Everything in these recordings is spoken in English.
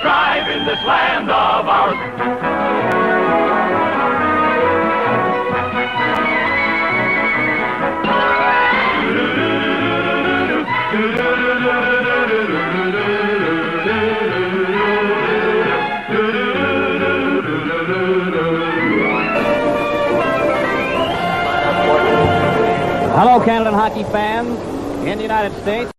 Drive in this land of ours. Hello, Canada hockey fans in the United States.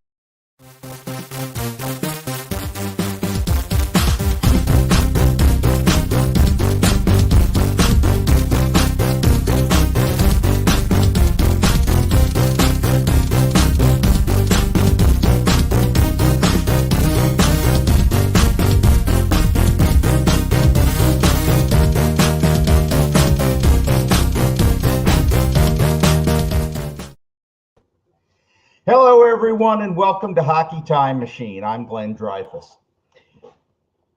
Hello, everyone, and welcome to Hockey Time Machine. I'm Glenn Dreyfus.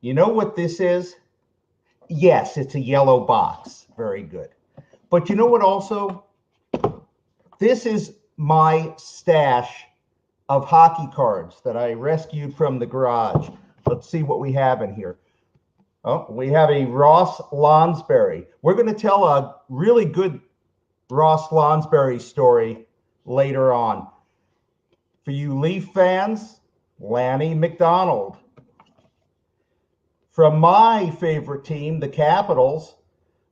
You know what this is? Yes, it's a yellow box. Very good. But you know what also? This is my stash of hockey cards that I rescued from the garage. Let's see what we have in here. Oh, we have a Ross Lonsberry. We're going to tell a really good Ross Lonsberry story later on. For you Leaf fans, Lanny McDonald. From my favorite team, the Capitals,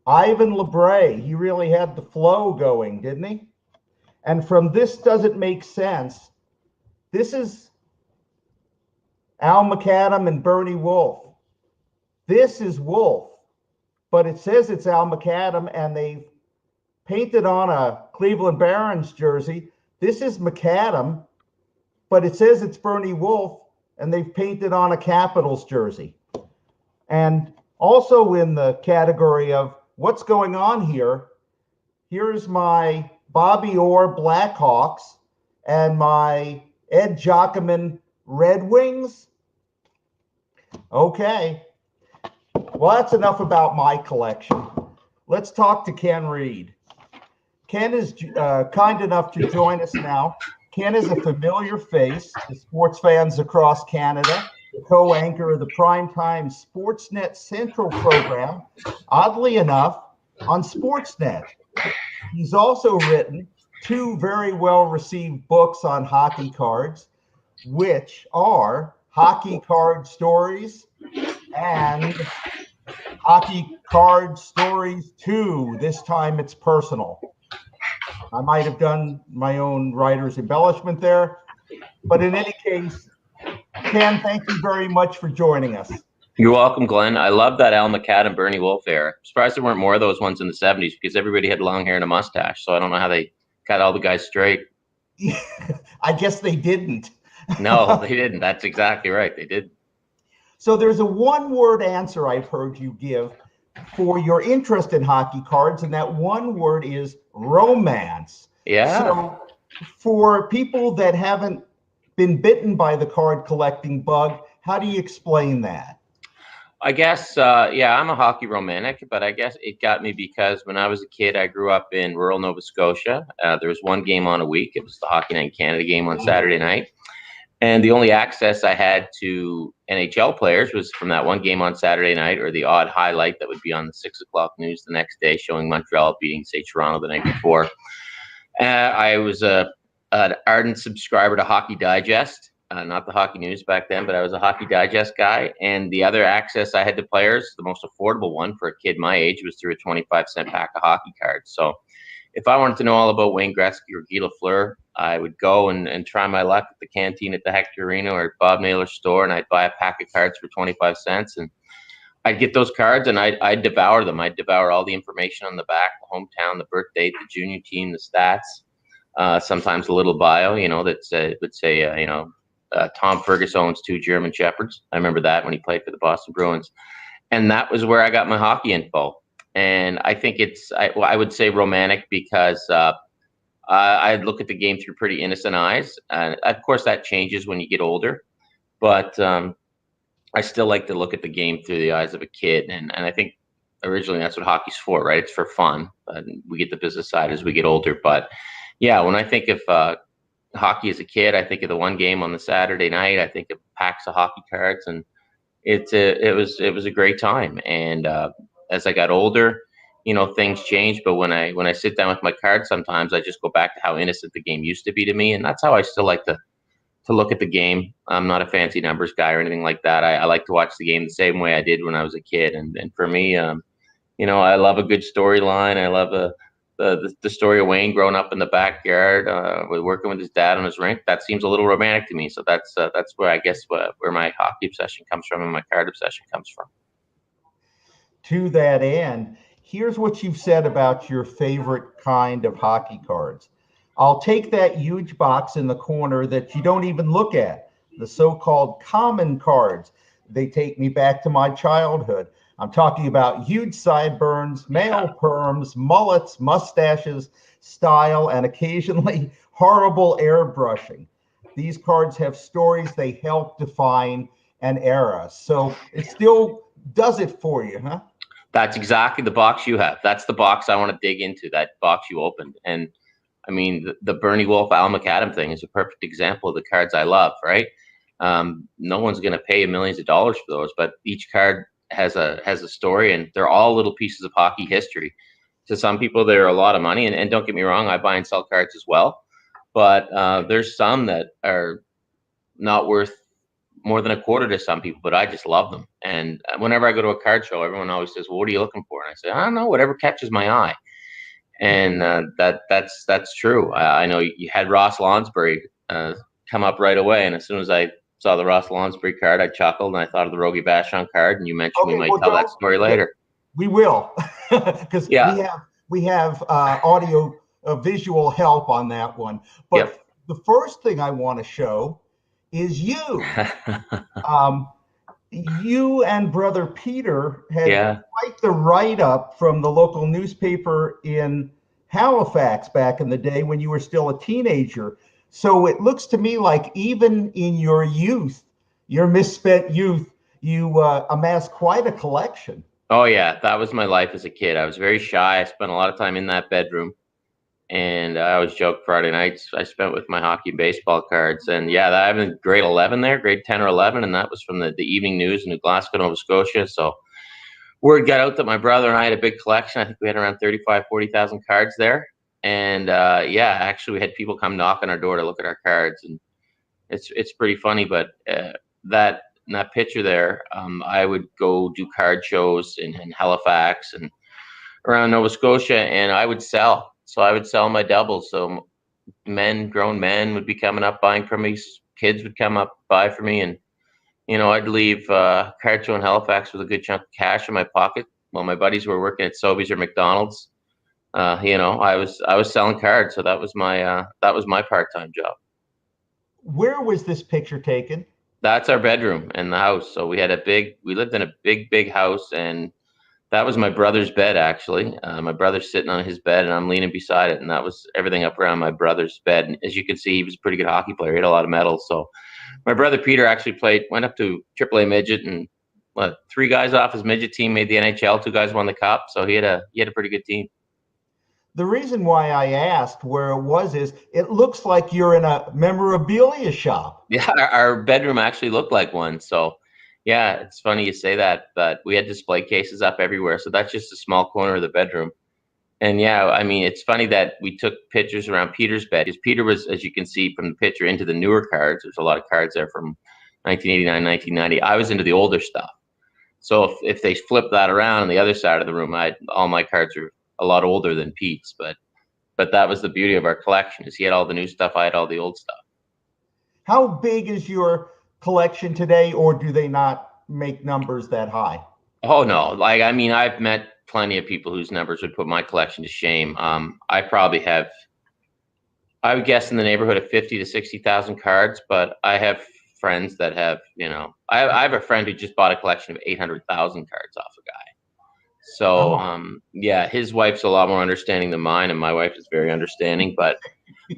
Ivan LeBray. He really had the flow going, didn't he? And from This Doesn't Make Sense, this is Al McAdam and Bernie Wolf. This is Wolf, but it says it's Al McAdam, and they've painted on a Cleveland Barons jersey. This is McAdam, but it says it's Bernie Wolf, and they've painted on a Capitals jersey. And also in the category of what's going on here, here's my Bobby Orr Blackhawks and my Ed Jockerman Red Wings. Okay. Well, that's enough about my collection. Let's talk to Ken Reid. Ken is kind enough to join us now. Ken is a familiar face to sports fans across Canada, the co-anchor of the primetime Sportsnet Central program, oddly enough, on Sportsnet. He's also written two very well-received books on hockey cards, which are Hockey Card Stories and Hockey Card Stories 2. This time it's personal. I might have done my own writer's embellishment there. But in any case, Ken, thank you very much for joining us. You're welcome, Glenn. I love that Al McAdam, Bernie Wolf era. Surprised there weren't more of those ones in the 70s because everybody had long hair and a mustache. So I don't know how they got all the guys straight. I guess they didn't. No, they didn't. That's exactly right. They did. So there's a one-word answer I've heard you give for your interest in hockey cards, and that one word is romance. Yeah. So for people that haven't been bitten by the card collecting bug, how do you explain that? I guess, yeah, I'm a hockey romantic, but I guess it got me because when I was a kid, I grew up in rural Nova Scotia. There was one game on a week. It was the Hockey Night in Canada game on Saturday night. And the only access I had to NHL players was from that one game on Saturday night, or the odd highlight that would be on the 6 o'clock news the next day showing Montreal beating, say, Toronto the night before. I was an ardent subscriber to Hockey Digest, not the Hockey News back then, but I was a Hockey Digest guy. And the other access I had to players, the most affordable one for a kid my age, was through a 25-cent pack of hockey cards. So if I wanted to know all about Wayne Gretzky or Guy Lafleur, I would go and try my luck at the canteen at the Hector Arena or Bob Naylor's store, and I'd buy a pack of cards for 25 cents. And I'd get those cards, and I'd devour them. I'd devour all the information on the back, the hometown, the birth date, the junior team, the stats, sometimes a little bio, that would say, Tom Fergus owns 2 German Shepherds. I remember that when he played for the Boston Bruins. And that was where I got my hockey info. And I think I would say romantic because I look at the game through pretty innocent eyes. Of course, that changes when you get older, but I still like to look at the game through the eyes of a kid. And I think originally that's what hockey's for, right? It's for fun. We get the business side as we get older. But yeah, when I think of hockey as a kid, I think of the one game on the Saturday night. I think of packs of hockey cards, and it was a great time. And as I got older, things changed. But when I sit down with my cards, sometimes I just go back to how innocent the game used to be to me, and that's how I still like to look at the game. I'm not a fancy numbers guy or anything like that. I like to watch the game the same way I did when I was a kid. And for me, I love a good storyline. I love the story of Wayne growing up in the backyard, working with his dad on his rink. That seems a little romantic to me. So that's where I guess where my hockey obsession comes from and my card obsession comes from. To that end, here's what you've said about your favorite kind of hockey cards. I'll take that huge box in the corner that you don't even look at, the so-called common cards. They take me back to my childhood. I'm talking about huge sideburns, male perms, mullets, mustaches, style, and occasionally horrible airbrushing. These cards have stories. They help define an era. So it still does it for you, huh? That's exactly the box you have. That's the box I want to dig into, that box you opened. And I mean, the Bernie Wolf, Al McAdam thing is a perfect example of the cards I love, right? No one's going to pay you millions of dollars for those, but each card has a story, and they're all little pieces of hockey history. To some people, they're a lot of money, and don't get me wrong, I buy and sell cards as well. But there's some that are not worth more than a quarter to some people, but I just love them. And whenever I go to a card show, everyone always says, well, what are you looking for? And I say, I don't know, whatever catches my eye. And that's true. I know you had Ross Lonsbury come up right away, and as soon as I saw the Ross Lonsbury card, I chuckled, and I thought of the Rogie Vachon card, and you mentioned we might tell that story later. We will, because we have audio visual help on that one. But the first thing I want to show is you. You and brother Peter had quite the write-up from the local newspaper in Halifax back in the day when you were still a teenager. So it looks to me like even in your youth, your misspent youth, you amassed quite a collection. Oh, yeah. That was my life as a kid. I was very shy. I spent a lot of time in that bedroom. And I always joke Friday nights I spent with my hockey and baseball cards. And I was in grade 11 there, grade 10 or 11. And that was from the Evening News in New Glasgow, Nova Scotia. So word got out that my brother and I had a big collection. I think we had around 40,000 cards there. And actually we had people come knock on our door to look at our cards. And it's pretty funny. But that picture there, I would go do card shows in Halifax and around Nova Scotia, and I would sell. So I would sell my doubles. So grown men would be coming up buying from me. Kids would come up buy for me, and I'd leave card show in Halifax with a good chunk of cash in my pocket while my buddies were working at Sobeys or McDonald's. I was selling cards, so that was my part-time job. Where was this picture taken? That's our bedroom in the house. So we lived in a big house, and that was my brother's bed, actually. My brother's sitting on his bed, and I'm leaning beside it, and that was everything up around my brother's bed. And as you can see, he was a pretty good hockey player. He had a lot of medals. So my brother Peter actually went up to AAA midget, and 3 guys off his midget team made the NHL. 2 guys won the cup, so he had a pretty good team. The reason why I asked where it was is it looks like you're in a memorabilia shop. Yeah, our bedroom actually looked like one. So yeah, it's funny you say that, but we had display cases up everywhere. So that's just a small corner of the bedroom. And I mean, it's funny that we took pictures around Peter's bed, because Peter was, as you can see from the picture, into the newer cards. There's a lot of cards there from 1989, 1990. I was into the older stuff. So if they flip that around on the other side of the room, all my cards are a lot older than Pete's. But that was the beauty of our collection, is he had all the new stuff, I had all the old stuff. How big is your collection today, or do they not make numbers that high? Oh no, I've met plenty of people whose numbers would put my collection to shame. I probably have, I would guess, in the neighborhood of 50 to 60,000 cards, but I have friends that have, I have a friend who just bought a collection of 800,000 cards off a guy. So his wife's a lot more understanding than mine, and my wife is very understanding. But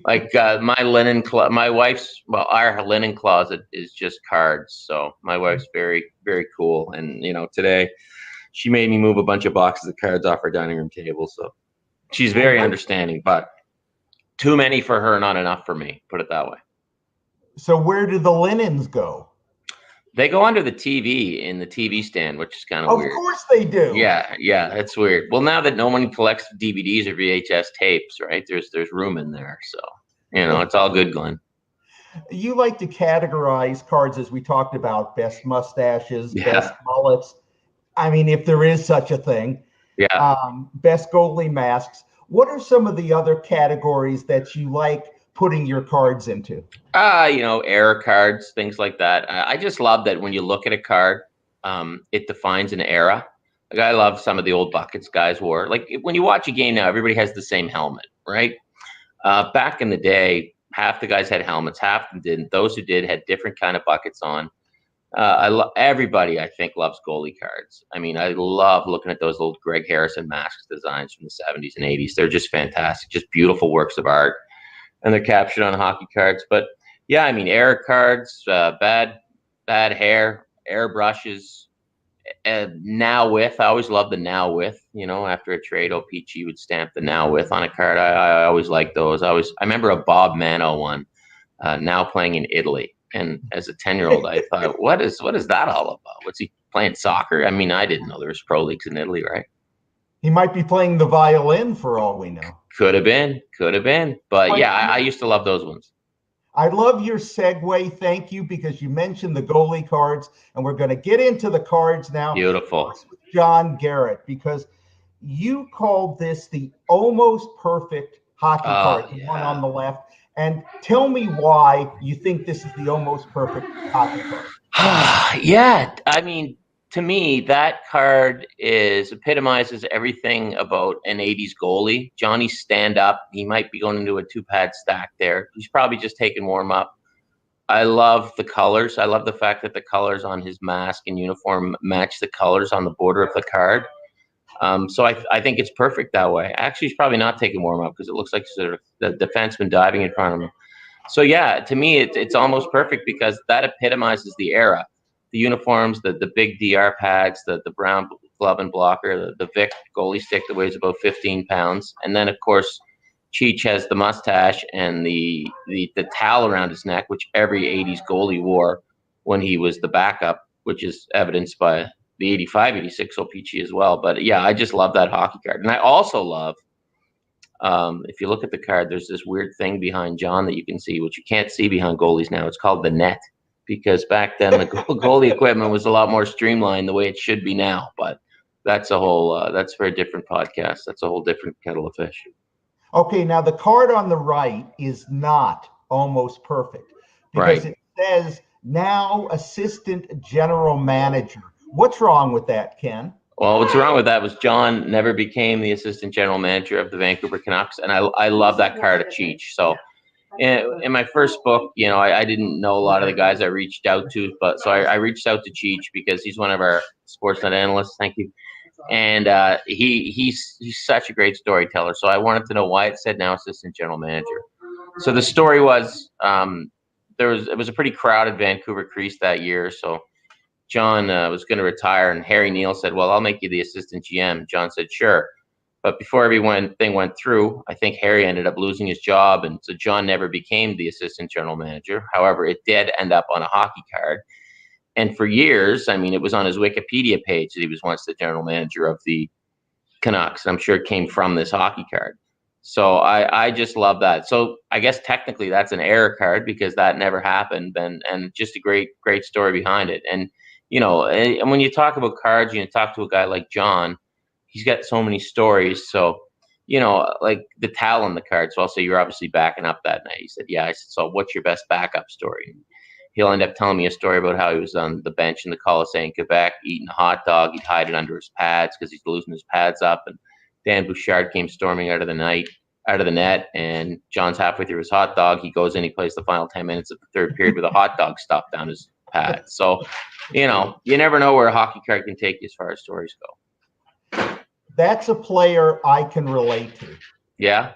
our linen closet is just cards. So my wife's very, very cool. And today she made me move a bunch of boxes of cards off her dining room table. So she's very understanding, but too many for her, not enough for me. Put it that way. So where did the linens go? They go under the TV in the TV stand, which is kind of weird. Of course they do. Yeah, that's weird. Well, now that no one collects DVDs or VHS tapes, right? There's room in there, so it's all good, Glenn. You like to categorize cards, as we talked about, best mustaches, best mullets. I mean, if there is such a thing. Yeah. Best goalie masks. What are some of the other categories that you like putting your cards into? Error cards, things like that. I just love that when you look at a card, it defines an era. Like, I love some of the old buckets guys wore. Like, when you watch a game now, everybody has the same helmet, right? Back in the day, half the guys had helmets, half them didn't. Those who did had different kind of buckets on. Everybody, I think, loves goalie cards. I mean, I love looking at those old Greg Harrison masks designs from the 70s and 80s. They're just fantastic, just beautiful works of art, and they're captured on hockey cards. But yeah, I mean, error cards, bad hair, airbrushes, now with. I always love the now with. After a trade, OPG would stamp the now with on a card. I always liked those. I remember a Bob Mano one, now playing in Italy. And as a 10-year-old, I thought, what is that all about? What's he playing soccer? I mean, I didn't know there was pro leagues in Italy, right? He might be playing the violin for all we know. Could have been. But yeah, I used to love those ones. I love your segue. Thank you, because you mentioned the goalie cards, and we're going to get into the cards now. Beautiful. With John Garrett, because you called this the almost perfect hockey card, the one on the left. And tell me why you think this is the almost perfect hockey card. Yeah, I mean, to me, that card epitomizes everything about an 80s goalie. Johnny's stand up. He might be going into a 2-pad stack there. He's probably just taking warm up. I love the colors. I love the fact that the colors on his mask and uniform match the colors on the border of the card. So I think it's perfect that way. Actually, he's probably not taking warm up because it looks like sort of the defenseman diving in front of him. So yeah, to me, it's almost perfect because that epitomizes the era. The uniforms, the big DR pads, the brown glove and blocker, the Vic goalie stick that weighs about 15 pounds. And then, of course, Cheech has the mustache and the towel around his neck, which every 80s goalie wore when he was the backup, which is evidenced by the 85-86 OPG as well. But yeah, I just love that hockey card. And I also love, if you look at the card, there's this weird thing behind John that you can see, which you can't see behind goalies now. It's called the net, because back then the goalie equipment was a lot more streamlined the way it should be now. But that's that's for a different podcast. That's a whole different kettle of fish. Okay, now the card on the right is not almost perfect, because it says now assistant general manager. What's wrong with that, Ken? Well, what's wrong with that was John never became the assistant general manager of the Vancouver Canucks, and I love that card of Cheech. So in my first book, I didn't know a lot of the guys I reached out to, but so I reached out to Cheech because he's one of our Sportsnet analysts. Thank you. And he's such a great storyteller. So I wanted to know why it said now assistant general manager. So the story was it was a pretty crowded Vancouver crease that year. So John was going to retire, and Harry Neal said, "Well, I'll make you the assistant GM." John said, "Sure." But before everything went through, I think Harry ended up losing his job, and so John never became the assistant general manager. However, it did end up on a hockey card. And for years, I mean, it was on his Wikipedia page that he was once the general manager of the Canucks. I'm sure it came from this hockey card. So I just love that. So I guess technically that's an error card because that never happened, and just a great story behind it. And and when you talk about cards, you talk to a guy like John, he's got so many stories. So, like the towel on the card. So I'll say, "You're obviously backing up that night." He said, "Yeah." I said, "So what's your best backup story?" He'll end up telling me a story about how he was on the bench in the Colisée in Quebec eating a hot dog. He'd hide it under his pads because he's losing his pads up. And Dan Bouchard came storming out of the net, and John's halfway through his hot dog. He goes in, he plays the final 10 minutes of the third period with a hot dog stuffed down his pad. So, you never know where a hockey card can take you as far as stories go. That's a player I can relate to. Yeah?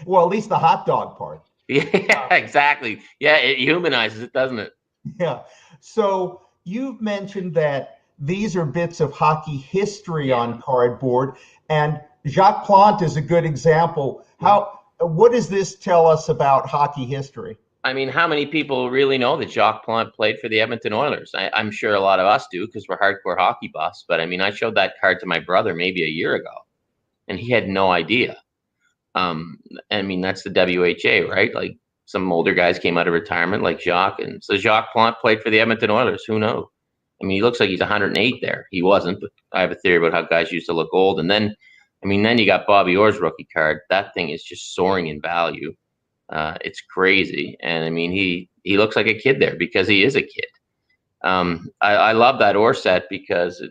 Well, at least the hot dog part. Yeah, exactly. Yeah, it humanizes it, doesn't it? Yeah. So you've mentioned that these are bits of hockey history on cardboard, and Jacques Plante is a good example. What does this tell us about hockey history? I mean, how many people really know that Jacques Plante played for the Edmonton Oilers? I'm sure a lot of us do because we're hardcore hockey buffs. But I mean, I showed that card to my brother maybe a year ago, and he had no idea. I mean, that's the WHA, right? Like some older guys came out of retirement, like Jacques, and so Jacques Plante played for the Edmonton Oilers. Who knows? I mean, he looks like he's 108 there. He wasn't, but I have a theory about how guys used to look old. And then, I mean, then you got Bobby Orr's rookie card. That thing is just soaring in value. It's crazy, and I mean, he looks like a kid there because he is a kid. I love that Orr set because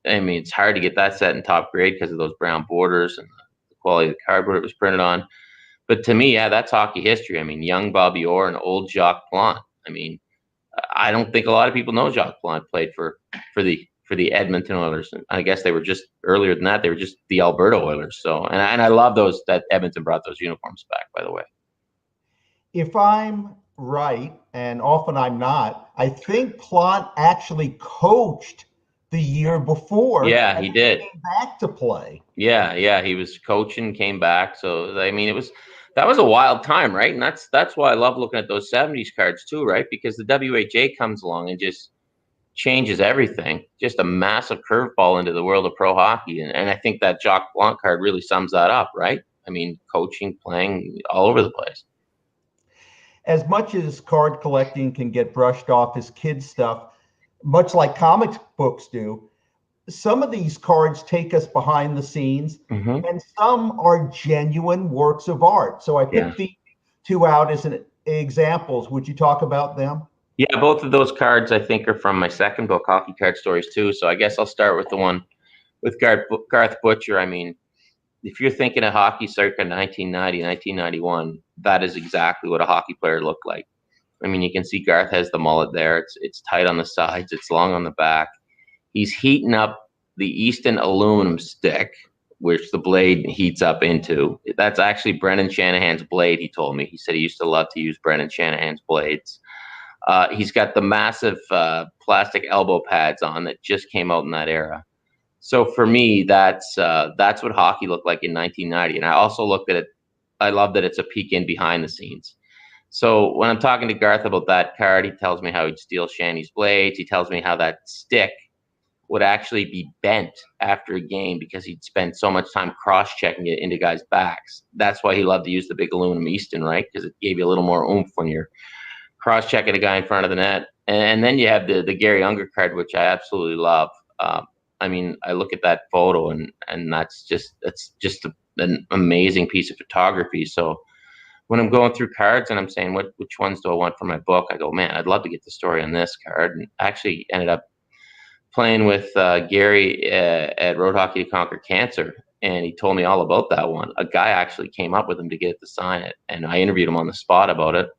I mean, it's hard to get that set in top grade because of those brown borders and the quality of the cardboard it was printed on. But to me, yeah, that's hockey history. I mean, young Bobby Orr and old Jacques Plante. I mean, I don't think a lot of people know Jacques Plante played for the Edmonton Oilers. And I guess they were just earlier than that. They were just the Alberta Oilers. So, and I love those that Edmonton brought those uniforms back, by the way. If I'm right, and often I'm not, I think Plante actually coached the year before. Yeah, he did. Came back to play. Yeah, he was coaching, came back. So I mean, that was a wild time, right? And that's why I love looking at those 70s cards too, right? Because the WHA comes along and just changes everything. Just a massive curveball into the world of pro hockey. And I think that Jacques Plante card really sums that up, right? I mean, coaching, playing all over the place. As much as card collecting can get brushed off as kid stuff, much like comic books do, some of these cards take us behind the scenes, and some are genuine works of art. So I picked the two out as examples. Would you talk about them? Yeah, both of those cards I think are from my second book, Hockey Card Stories, too. So I guess I'll start with the one with Garth Butcher. I mean, if you're thinking of hockey circa 1990, 1991, that is exactly what a hockey player looked like. I mean, you can see Garth has the mullet there. It's tight on the sides. It's long on the back. He's heating up the Easton aluminum stick, which the blade heats up into. That's actually Brendan Shanahan's blade, he told me. He said he used to love to use Brendan Shanahan's blades. He's got the massive plastic elbow pads on that just came out in that era. So for me, that's what hockey looked like in 1990. And I also looked at it. I love that it's a peek in behind the scenes. So when I'm talking to Garth about that card, he tells me how he'd steal Shanny's blades. He tells me how that stick would actually be bent after a game because he'd spend so much time cross-checking it into guys' backs. That's why he loved to use the big aluminum Easton, right? Because it gave you a little more oomph when you're cross-checking a guy in front of the net. And then you have the Gary Unger card, which I absolutely love. I mean, I look at that photo and that's just an amazing piece of photography. So when I'm going through cards and I'm saying which ones do I want for my book, I go, man, I'd love to get the story on this card. And actually ended up playing with Gary at Road Hockey to Conquer Cancer, and he told me all about that one. A guy actually came up with him to get it to sign it, and I interviewed him on the spot about it.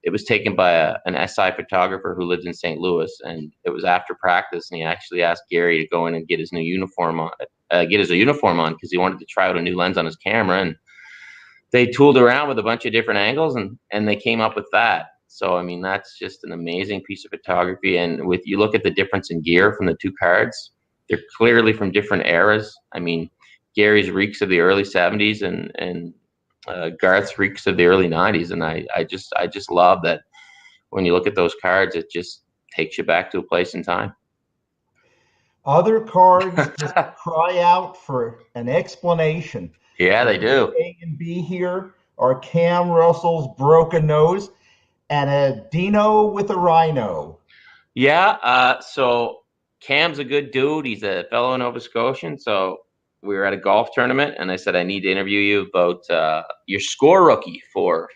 It was taken by an SI photographer who lived in St. Louis, and it was after practice, and he actually asked Gary to go in and get his new uniform on, because he wanted to try out a new lens on his camera, and they tooled around with a bunch of different angles, and they came up with that. So, I mean, that's just an amazing piece of photography. And you look at the difference in gear from the two cards, they're clearly from different eras. I mean, Gary's reeks of the early 70s and Garth's reeks of the early 90s. And I just love that when you look at those cards, it just takes you back to a place in time. Other cards just cry out for an explanation. Yeah, they do. A and B here are Cam Russell's broken nose and a Dino with a rhino. Yeah, so Cam's a good dude. He's a fellow Nova Scotian. So we were at a golf tournament, and I said, I need to interview you about your score rookie for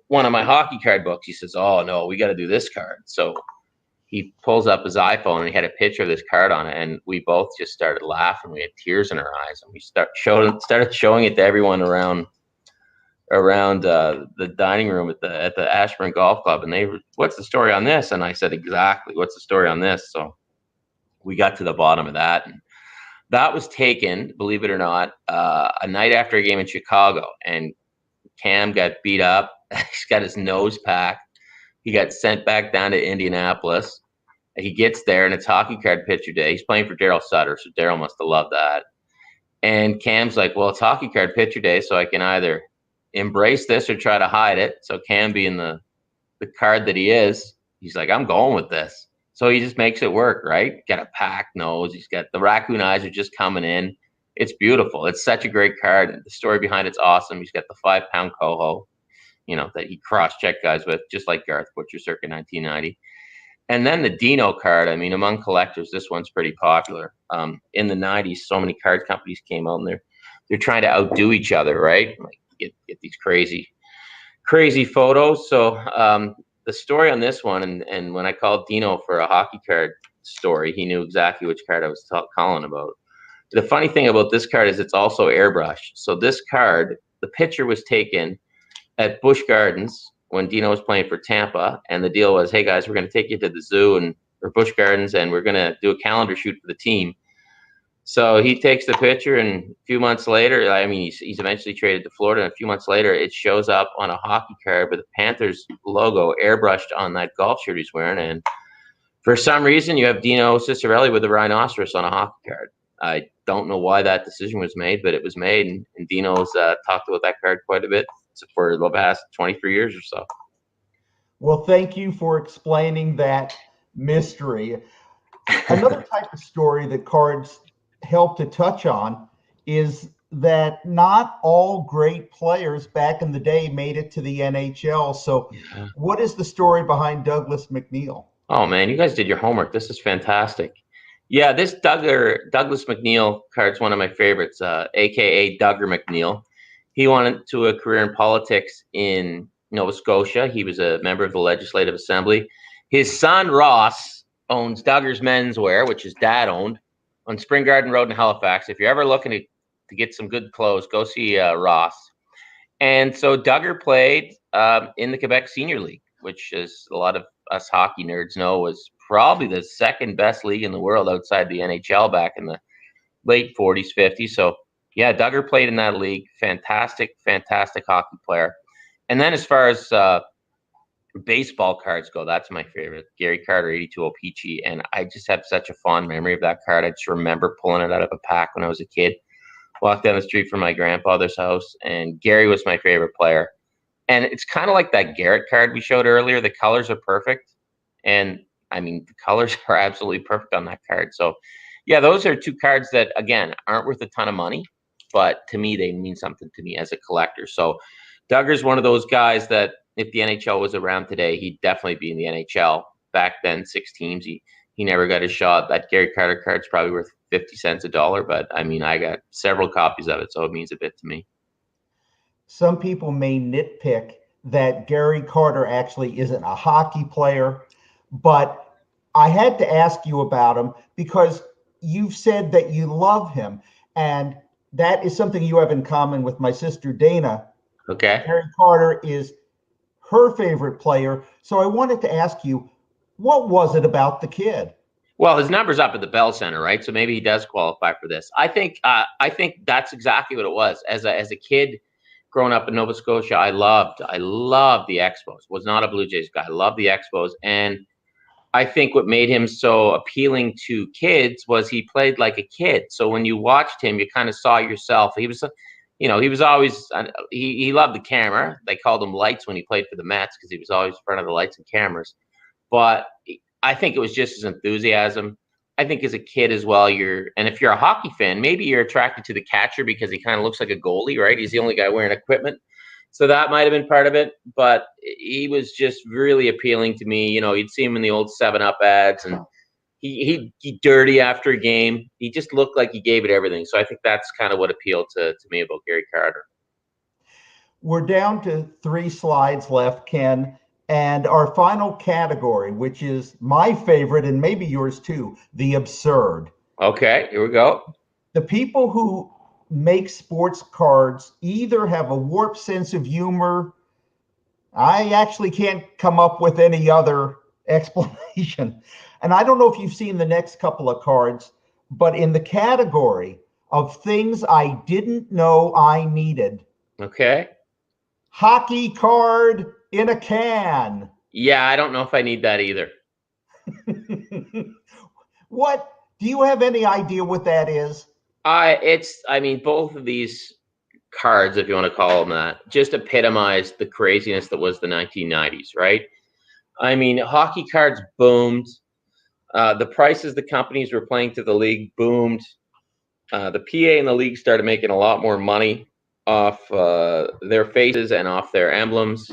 one of my hockey card books. He says, oh, no, we got to do this card. So he pulls up his iPhone, and he had a picture of this card on it, and we both just started laughing. We had tears in our eyes, and we started showing it to everyone around the dining room at the Ashburn Golf Club, and they were, what's the story on this? And I said, exactly, what's the story on this? So we got to the bottom of that, and that was taken, believe it or not, a night after a game in Chicago, and Cam got beat up. He's got his nose packed. He got sent back down to Indianapolis. He gets there, and it's hockey card picture day. He's playing for Daryl Sutter, so Daryl must have loved that. And Cam's like, well, it's hockey card picture day, so I can either embrace this or try to hide it. So Cam, being the the card that he is, he's like, I'm going with this. So he just makes it work, right? Got a packed nose. He's got the raccoon eyes are just coming in. It's beautiful. It's such a great card. The story behind it's awesome. He's got the 5-pound coho, that he cross-checked guys with, just like Garth Butcher circa 1990. And then the Dino card, I mean, among collectors, this one's pretty popular. In the 90s, so many card companies came out, and they're trying to outdo each other, right? Like get these crazy photos. So the story on this one, and when I called Dino for a hockey card story, he knew exactly which card I was calling about. The funny thing about this card is it's also airbrushed. So this card, the picture was taken at Busch Gardens when Dino was playing for Tampa, and the deal was, hey guys, we're going to take you to the zoo or Busch Gardens, and we're going to do a calendar shoot for the team. So he takes the picture, and a few months later, I mean, he's eventually traded to Florida, and a few months later, it shows up on a hockey card with the Panthers logo airbrushed on that golf shirt he's wearing, and for some reason, you have Dino Ciccarelli with a rhinoceros on a hockey card. I don't know why that decision was made, but it was made, and Dino's talked about that card quite a bit for the past 23 years or so. Well, thank you for explaining that mystery. Another type of story that cards help to touch on is that not all great players back in the day made it to the NHL. So What is the story behind Douglas McNeil? Oh, man, you guys did your homework. This is fantastic. Yeah, this Douglas McNeil card's one of my favorites, a.k.a. Duggar McNeil. He went to a career in politics in Nova Scotia. He was a member of the Legislative Assembly. His son, Ross, owns Duggar's Menswear, which his dad owned, on Spring Garden Road in Halifax. If you're ever looking to get some good clothes, go see Ross. And so Duggar played in the Quebec Senior League, which, as a lot of us hockey nerds know, was probably the second best league in the world outside the NHL back in the late 40s, 50s. So, yeah, Duggar played in that league. Fantastic hockey player. And then as far as baseball cards go, that's my favorite. Gary Carter 82 O-Pee-Chee. And I just have such a fond memory of that card. I just remember pulling it out of a pack when I was a kid. Walked down the street from my grandfather's house, and Gary was my favorite player. And it's kind of like that Garrett card we showed earlier. The colors are perfect. And, I mean, the colors are absolutely perfect on that card. So, yeah, those are two cards that, again, aren't worth a ton of money. But to me, they mean something to me as a collector. So Duggar's one of those guys that if the NHL was around today, he'd definitely be in the NHL. Back then, 6 teams. He never got a shot. That Gary Carter card's probably worth 50 cents a dollar. But, I mean, I got several copies of it, so it means a bit to me. Some people may nitpick that Gary Carter actually isn't a hockey player, but I had to ask you about him because you've said that you love him, and that is something you have in common with my sister Dana. Okay. Gary Carter is her favorite player. So I wanted to ask you, what was it about the kid? Well, his number's up at the Bell Center, right? So maybe he does qualify for this. I think that's exactly what it was. As a kid growing up in Nova Scotia, I loved the Expos. Was not a Blue Jays guy. I loved the Expos. And I think what made him so appealing to kids was he played like a kid. So when you watched him, you kind of saw yourself. He was, he was always, he loved the camera. They called him Lights when he played for the Mets because he was always in front of the lights and cameras. But I think it was just his enthusiasm. I think as a kid as well, and if you're a hockey fan, maybe you're attracted to the catcher because he kind of looks like a goalie, right? He's the only guy wearing equipment. So that might have been part of it, but he was just really appealing to me. You'd see him in the old 7-Up ads, and he'd dirty after a game. He just looked like he gave it everything. So I think that's kind of what appealed to me about Gary Carter. We're down to 3 slides left, Ken, and our final category, which is my favorite and maybe yours too, the absurd. Okay, here we go. The people who make sports cards either have a warped sense of humor. I actually can't come up with any other explanation. And I don't know if you've seen the next couple of cards, but in the category of things I didn't know I needed. Okay. Hockey card in a can. Yeah, I don't know if I need that either. What? Do you have any idea what that is? Both of these cards, if you want to call them that, just epitomize the craziness that was the 1990s, right? I mean, hockey cards boomed. The prices the companies were playing to the league boomed. The PA and the league started making a lot more money off their faces and off their emblems.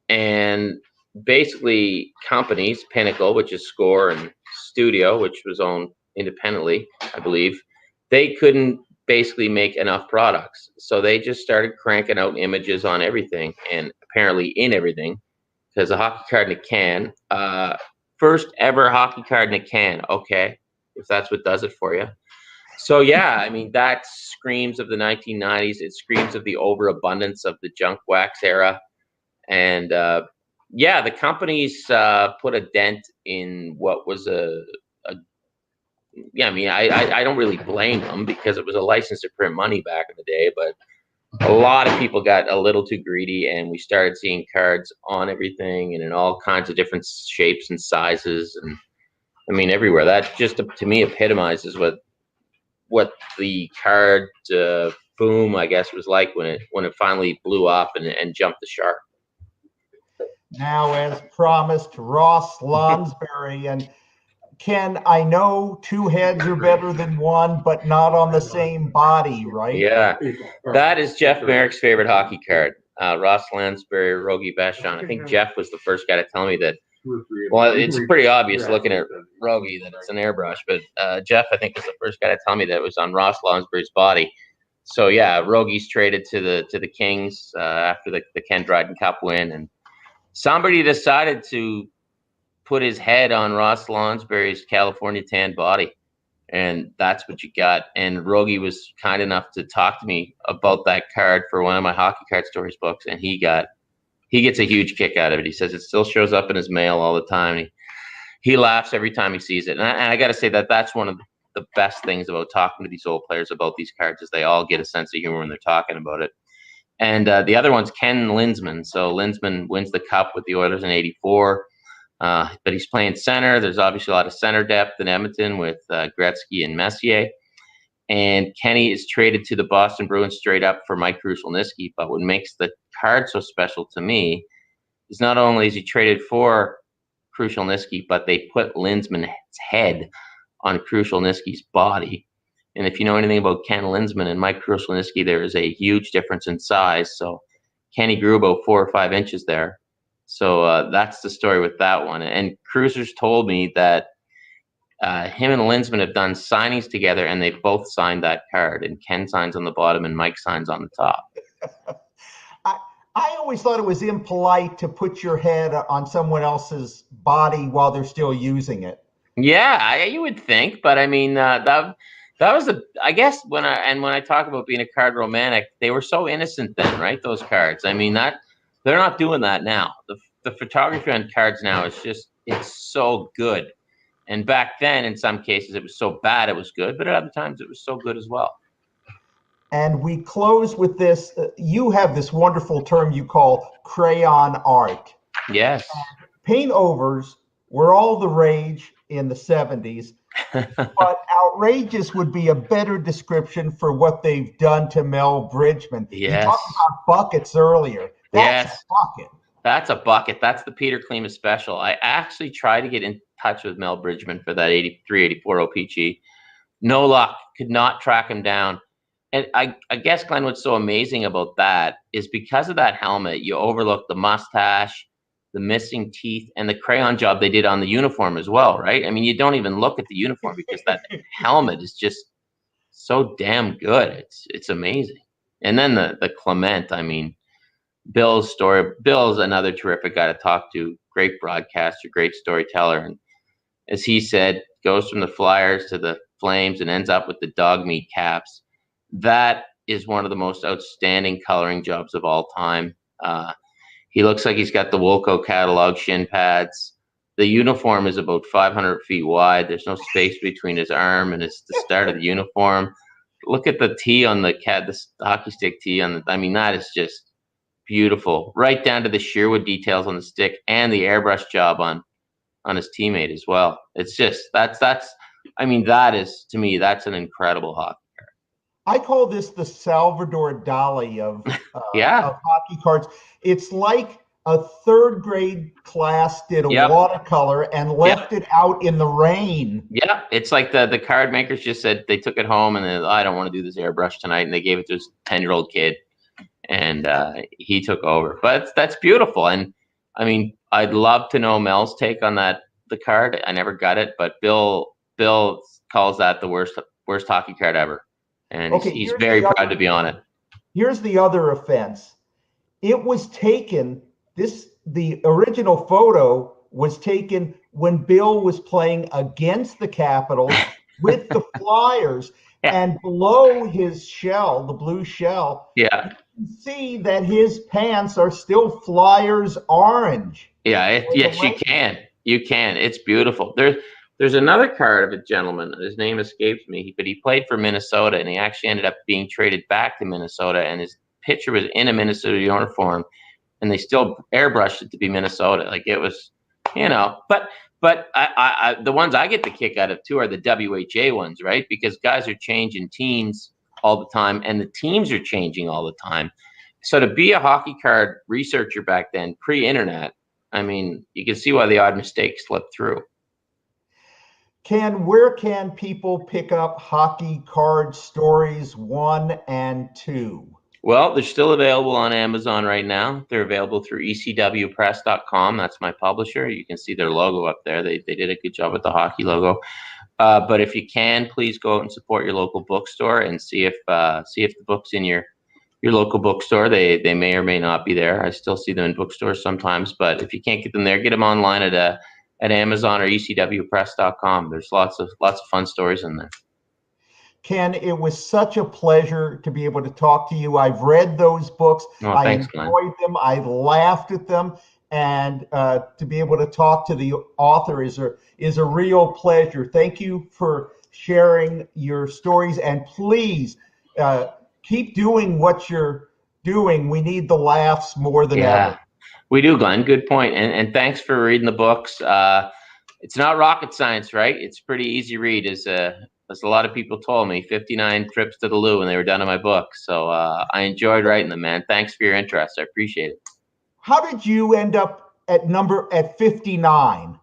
And basically, companies, Pinnacle, which is Score, and Studio, which was owned independently, I believe, they couldn't basically make enough products. So they just started cranking out images on everything, and apparently in everything, because a hockey card in a can, first ever hockey card in a can, okay, if that's what does it for you. So yeah, I mean, that screams of the 1990s. It screams of the overabundance of the junk wax era. And yeah, the companies put a dent in what was yeah, I mean, I don't really blame them because it was a license to print money back in the day, but a lot of people got a little too greedy, and we started seeing cards on everything and in all kinds of different shapes and sizes, and I mean everywhere. That just to me epitomizes what the card boom, I guess, was like when it finally blew up and jumped the shark. Now, as promised, Ross Lonsberry. And Ken, I know two heads are better than one, but not on the same body, right? Yeah, that is Jeff Merrick's favorite hockey card. Ross Lansbury, Rogie Vachon. I think Jeff was the first guy to tell me that. Well, it's pretty obvious looking at Rogie that it's an airbrush, but Jeff, I think, was the first guy to tell me that it was on Ross Lonsbury's body. So yeah, Rogie's traded to the Kings after the Ken Dryden Cup win, and somebody decided to put his head on Ross Lonsbury's California tan body, and that's what you got. And Rogie was kind enough to talk to me about that card for one of my Hockey Card Stories books, and he gets a huge kick out of it. He says it still shows up in his mail all the time. He laughs every time he sees it, and I got to say that's one of the best things about talking to these old players about these cards is they all get a sense of humor when they're talking about it. And the other one's Ken Linseman. So Linseman wins the Cup with the Oilers in '84. But he's playing center. There's obviously a lot of center depth in Edmonton with Gretzky and Messier. And Kenny is traded to the Boston Bruins straight up for Mike Krushelnyski. But what makes the card so special to me is not only is he traded for Krushelnyski, but they put Linseman's head on Krushelnyski's body. And if you know anything about Ken Linseman and Mike Krushelnyski, there is a huge difference in size. So Kenny grew about 4 or 5 inches there. So that's the story with that one. And Cruisers told me that him and Linseman have done signings together, and they both signed that card. And Ken signs on the bottom, and Mike signs on the top. I always thought it was impolite to put your head on someone else's body while they're still using it. Yeah, you would think, but I mean that was I guess when I talk about being a card romantic, they were so innocent then, right? Those cards. I mean they're not doing that now. The photography on cards now is it's so good. And back then, in some cases, it was so bad it was good, but at other times it was so good as well. And we close with this. You have this wonderful term you call crayon art. Yes. Paint overs were all the rage in the 70s, but outrageous would be a better description for what they've done to Mel Bridgman. Yes. You talked about buckets earlier. That's a bucket. That's a bucket. That's the Peter Klima special. I actually tried to get in touch with Mel Bridgman for that 83-84 OPG. No luck. Could not track him down. And I guess, Glenn, what's so amazing about that is because of that helmet, you overlook the mustache, the missing teeth, and the crayon job they did on the uniform as well, right? I mean, you don't even look at the uniform because that helmet is just so damn good. It's amazing. And then the Clement, I mean, Bill's story. Bill's another terrific guy to talk to. Great broadcaster, great storyteller. And as he said, goes from the Flyers to the Flames and ends up with the dog meat caps. That is one of the most outstanding coloring jobs of all time. He looks like he's got the Wilco catalog shin pads. The uniform is about 500 feet wide. There's no space between his arm and it's the start of the uniform. Look at the tee on the hockey stick tee on the. I mean, that is just beautiful. Right down to the Sherwood details on the stick and the airbrush job on his teammate as well. It's just that's. I mean, that is, to me, that's an incredible hockey. I call this the Salvador Dali of yeah. of hockey cards. It's like a third grade class did a watercolor and left it out in the rain. Yeah, it's like the card makers just said they took it home and I don't want to do this airbrush tonight, and they gave it to this 10-year-old kid, and he took over. But that's beautiful, and I mean, I'd love to know Mel's take on the card. I never got it, but Bill calls that the worst hockey card ever, and he's very proud to be on it. Here's the other offense. It was taken. The original photo was taken when Bill was playing against the Capitals with the Flyers, and below his shell, the blue shell, you can see that his pants are still Flyers orange. Yes, you can. You can. It's beautiful. There's another card of a gentleman. His name escapes me, but he played for Minnesota, and he actually ended up being traded back to Minnesota, and his picture was in a Minnesota uniform, and they still airbrushed it to be Minnesota. Like, it was, but I the ones I get the kick out of too are the WHA ones, right? Because guys are changing teams all the time, and the teams are changing all the time. So to be a hockey card researcher back then, pre-internet, I mean, you can see why the odd mistake slipped through. Ken, where can people pick up Hockey Card Stories 1 and 2? Well, they're still available on Amazon right now. They're available through ecwpress.com. That's my publisher. You can see their logo up there. They did a good job with the hockey logo. But if you can, please go out and support your local bookstore and see if the book's in your local bookstore. They may or may not be there. I still see them in bookstores sometimes. But if you can't get them there, get them online at Amazon or ecwpress.com. There's lots of fun stories in there. Ken, it was such a pleasure to be able to talk to you. I've read those books. I enjoyed them. I laughed at them. And to be able to talk to the author is a real pleasure. Thank you for sharing your stories. And please keep doing what you're doing. We need the laughs more than ever. We do, Glenn. Good point. And thanks for reading the books. It's not rocket science, right? It's pretty easy read, as a lot of people told me. 59 trips to the loo when they were done in my book. So I enjoyed writing them, man. Thanks for your interest. I appreciate it. How did you end up at 59?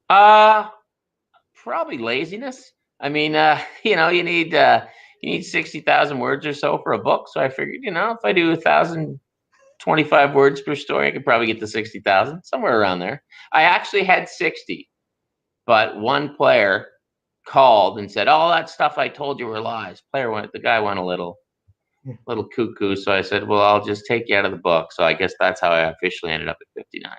Probably laziness. I mean, you need 60,000 words or so for a book. So I figured, if I do 1,025 words per story, I could probably get to 60,000, somewhere around there. I actually had 60, but one player called and said, "All that stuff I told you were lies." The guy went a little cuckoo. So I said, "Well, I'll just take you out of the book." So I guess that's how I officially ended up at 59.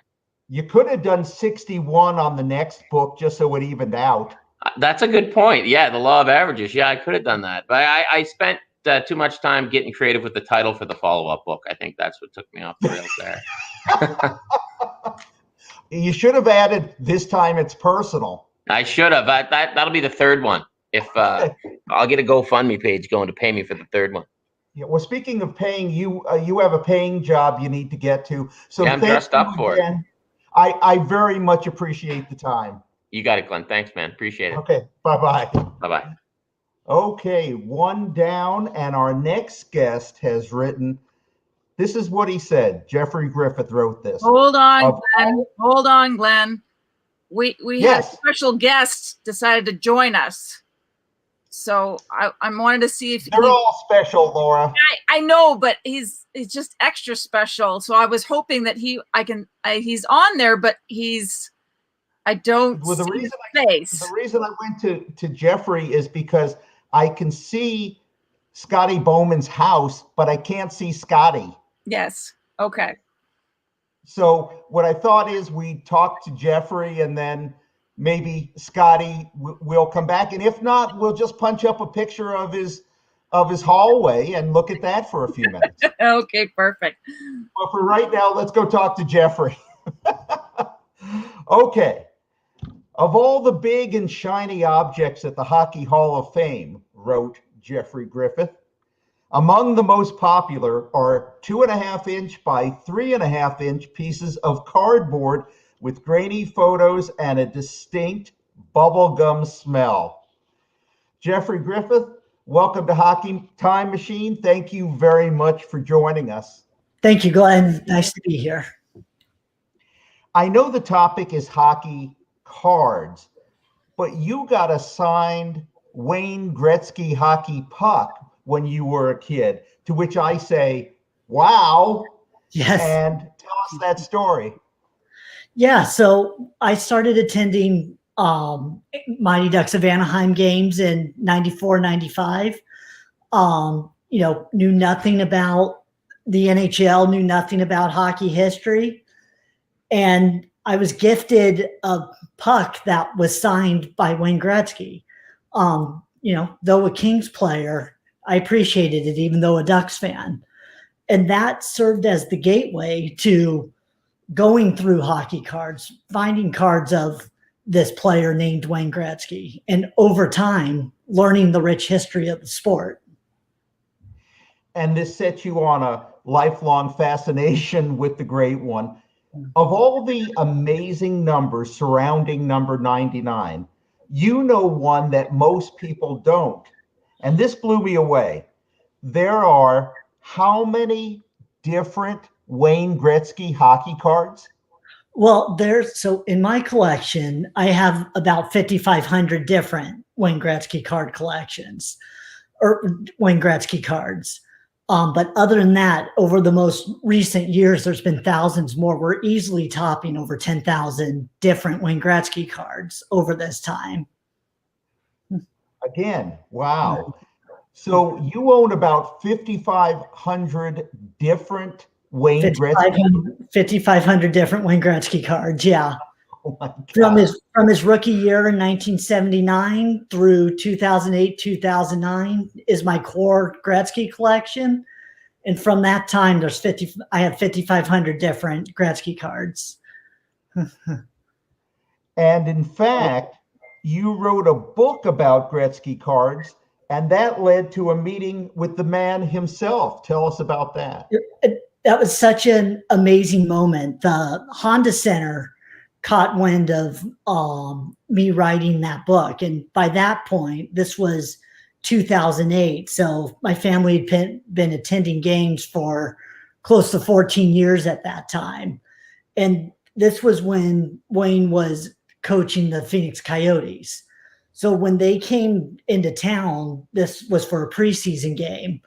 You could have done 61 on the next book just so it evened out. That's a good point. Yeah, the law of averages. Yeah, I could have done that, but I spent too much time getting creative with the title for the follow-up book. I think that's what took me off the rails there. You should have added, "This time it's personal." I should have. That'll be the third one. If I'll get a GoFundMe page going to pay me for the third one. Yeah. Well, speaking of paying, you have a paying job you need to get to. So I'm dressed up for it. I very much appreciate the time. You got it, Glenn. Thanks, man. Appreciate it. Okay. Bye-bye. Bye-bye. Okay, one down, and our next guest has written. This is what he said. Jeffrey Griffith wrote this. Hold on, Glenn. Hold on, Glenn. We had a special guest decided to join us. So I wanted to see if they're all special, Laura. I know, but he's just extra special. So I was hoping that he's on there, but I don't see his face. The reason I went to Jeffrey is because I can see Scotty Bowman's house, but I can't see Scotty. Yes. Okay. So what I thought is we talk to Jeffrey, and then maybe Scotty will come back, and if not, we'll just punch up a picture of his hallway and look at that for a few minutes. Okay, perfect. But for right now, let's go talk to Jeffrey. Okay. Of all the big and shiny objects at the Hockey Hall of Fame, wrote Jeffrey Griffith, among the most popular are 2.5-inch by 3.5-inch pieces of cardboard with grainy photos and a distinct bubblegum smell. Jeffrey Griffith, welcome to Hockey Time Machine. Thank you very much for joining us. Thank you, Glenn. Nice to be here. I know the topic is hockey cards, but you got a signed Wayne Gretzky hockey puck when you were a kid, to which I say, wow. Yes. And tell us that story. Yeah, so I started attending Mighty Ducks of Anaheim games in 94, 95. Knew nothing about the NHL, knew nothing about hockey history. And I was gifted a puck that was signed by Wayne Gretzky. Though a Kings player, I appreciated it, even though a Ducks fan. And that served as the gateway to going through hockey cards, finding cards of this player named Wayne Gretzky, and over time, learning the rich history of the sport. And this sets you on a lifelong fascination with the great one. Of all the amazing numbers surrounding number 99, you know one that most people don't. And this blew me away. There are how many different Wayne Gretzky hockey cards? Well, so in my collection, I have about 5,500 different Wayne Gretzky card collections, or Wayne Gretzky cards. But other than that, over the most recent years, there's been thousands more. We're easily topping over 10,000 different Wayne Gretzky cards over this time. Again, wow. So you own about 5,500 different Wayne Gretzky. 5,500 different Wayne Gretzky cards, yeah. Oh my God. From his rookie year in 1979 through 2008, 2009 is my core Gretzky collection. And from that time, I have 5,500 different Gretzky cards. And in fact, you wrote a book about Gretzky cards, and that led to a meeting with the man himself. Tell us about that. That was such an amazing moment. The Honda Center caught wind of me writing that book. And by that point, this was 2008. So my family had been attending games for close to 14 years at that time. And this was when Wayne was coaching the Phoenix Coyotes. So when they came into town, this was for a preseason game,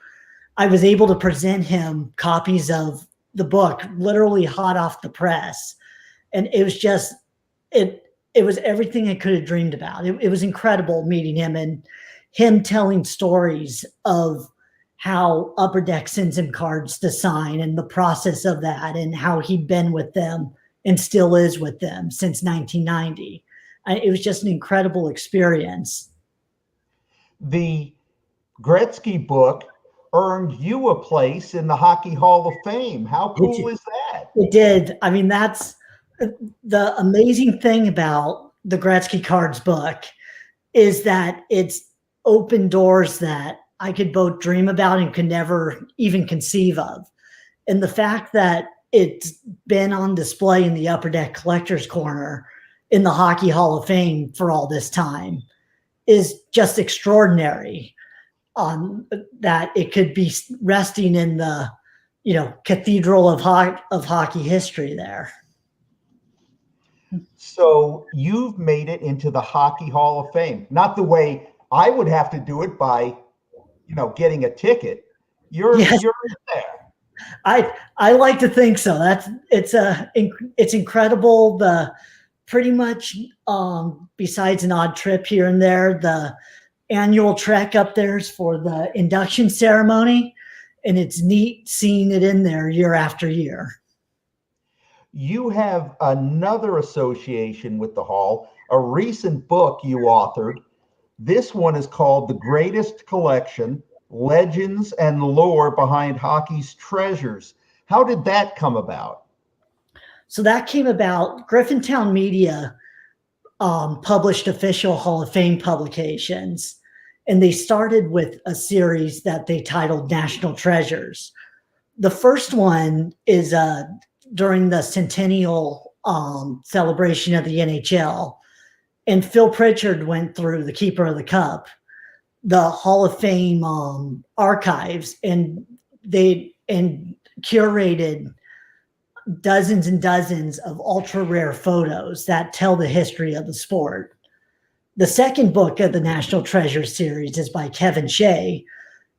I was able to present him copies of the book, literally hot off the press. And it was just, it was everything I could have dreamed about. It was incredible meeting him and him telling stories of how Upper Deck sends him cards to sign and the process of that and how he'd been with them and still is with them since 1990. It was just an incredible experience. The Gretzky book earned you a place in the Hockey Hall of Fame. How cool is that? It did. I mean, that's the amazing thing about the Gretzky Cards book, is that it's open doors that I could both dream about and could never even conceive of. And the fact that it's been on display in the Upper Deck Collector's Corner in the Hockey Hall of Fame for all this time is just extraordinary. That it could be resting in the, cathedral of hockey history there. So you've made it into the Hockey Hall of Fame. Not the way I would have to do it by, getting a ticket. You're in there. I like to think so. It's incredible. The pretty much besides an odd trip here and there, the annual trek up there is for the induction ceremony, and it's neat seeing it in there year after year. You have another association with the Hall, a recent book you authored. This one is called The Greatest Collection, Legends and Lore Behind Hockey's Treasures. How did that come about? So that came about, Griffintown Media published official Hall of Fame publications, and they started with a series that they titled National Treasures. The first one is during the centennial celebration of the NHL, and Phil Pritchard went through, the keeper of the cup, the Hall of Fame archives, and curated dozens and dozens of ultra rare photos that tell the history of the sport. The second book of the National Treasure series is by Kevin Shea,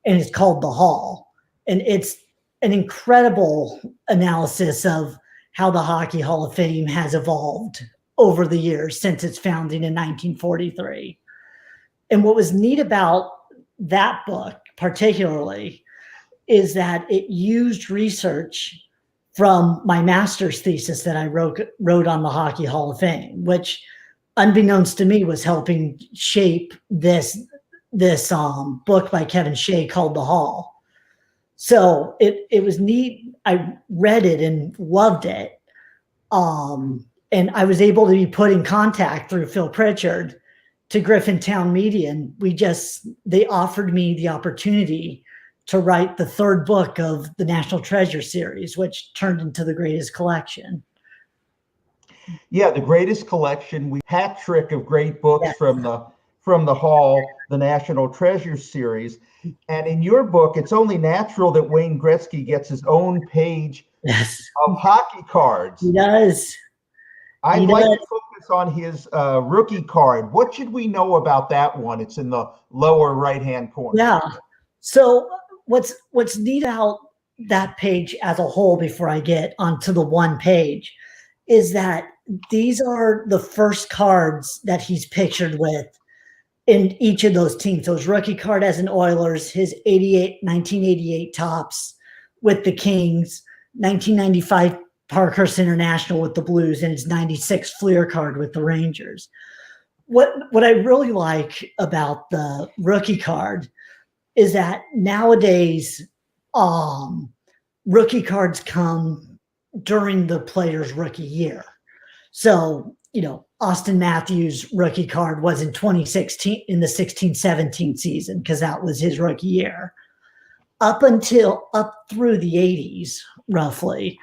and it's called The Hall. And it's an incredible analysis of how the Hockey Hall of Fame has evolved over the years since its founding in 1943. And what was neat about that book particularly is that it used research from my master's thesis that I wrote on the Hockey Hall of Fame, which, unbeknownst to me, was helping shape this book by Kevin Shea called The Hall. So it was neat. I read it and loved it. And I was able to be put in contact through Phil Pritchard to Griffintown Media. And they offered me the opportunity to write the third book of the National Treasure series, which turned into The Greatest Collection. Yeah, The Greatest Collection. Hat trick of great books from the Hall, the National Treasure series. And in your book, it's only natural that Wayne Gretzky gets his own page of hockey cards. He does. I'd like to focus on his rookie card. What should we know about that one? It's in the lower right-hand corner. Yeah. So what's neat about that page as a whole, before I get onto the one page, is that these are the first cards that he's pictured with in each of those teams. So his rookie card as an Oilers, his 1988 tops with the Kings, 1995 Parkhurst International with the Blues, and his 96 Fleer card with the Rangers. What I really like about the rookie card is that nowadays rookie cards come during the player's rookie year. So, Austin Matthews' rookie card was in 2016, in the 16-17 season, because that was his rookie year. Up through the 80s, roughly,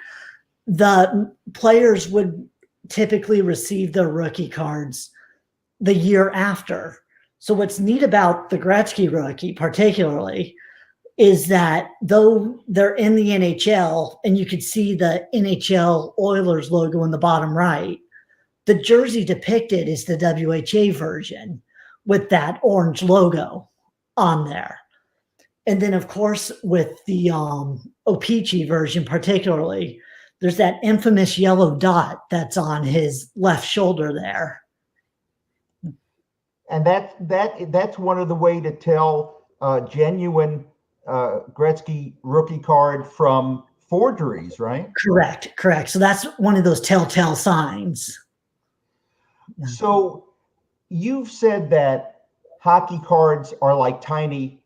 the players would typically receive their rookie cards the year after. So what's neat about the Gretzky rookie particularly is that though they're in the NHL, and you could see the NHL Oilers logo in the bottom right, the jersey depicted is the WHA version with that orange logo on there. And then, of course, with the O-Pee-Chee version particularly, there's that infamous yellow dot that's on his left shoulder there. And that's one of the way to tell genuine Gretzky rookie card from forgeries, right? Correct. So that's one of those telltale signs. So you've said that hockey cards are like tiny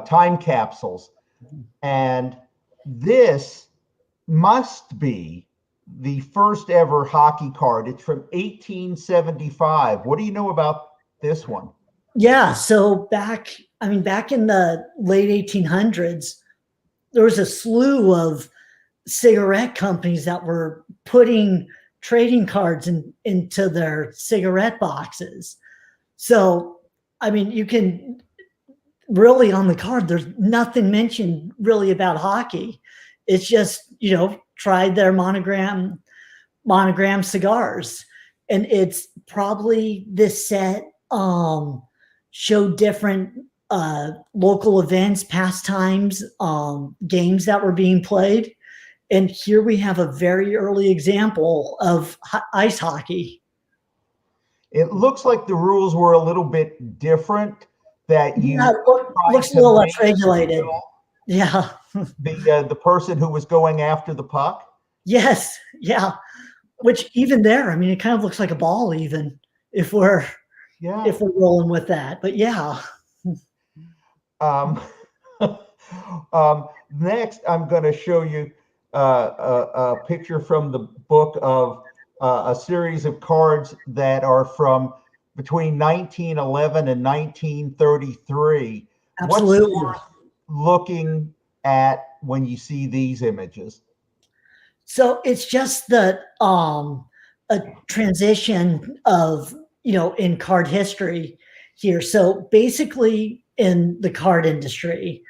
time capsules, and this must be the first ever hockey card. It's from 1875. What do you know about this one? Yeah, so back in the late 1800s, there was a slew of cigarette companies that were putting trading cards into their cigarette boxes. So, you can really, on the card, there's nothing mentioned really about hockey. It's just, tried their monogram cigars. And it's probably this set showed different local events, pastimes, games that were being played. And here we have a very early example of ice hockey. It looks like the rules were a little bit different. That looks a little less regulated. Yeah. The person who was going after the puck. Yes. Yeah. Which even there, it kind of looks like a ball, even if we're rolling with that. But yeah. Next, I'm going to show you a picture from the book of a series of cards that are from between 1911 and 1933. Absolutely. What's worth looking at when you see these images? So it's just a transition of, in card history here. So basically in the card industry,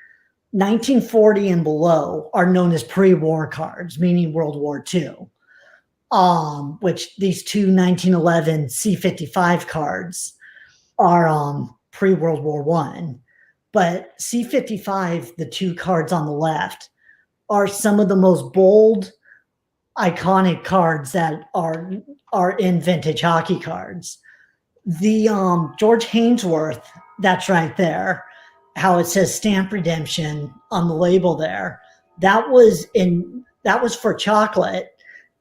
1940 and below are known as pre-war cards, meaning World War II. Which these two 1911 C-55 cards are pre-World War I. But C-55, the two cards on the left, are some of the most bold, iconic cards that are in vintage hockey cards. The George Hainsworth, that's right there, how it says stamp redemption on the label there, that was for chocolate,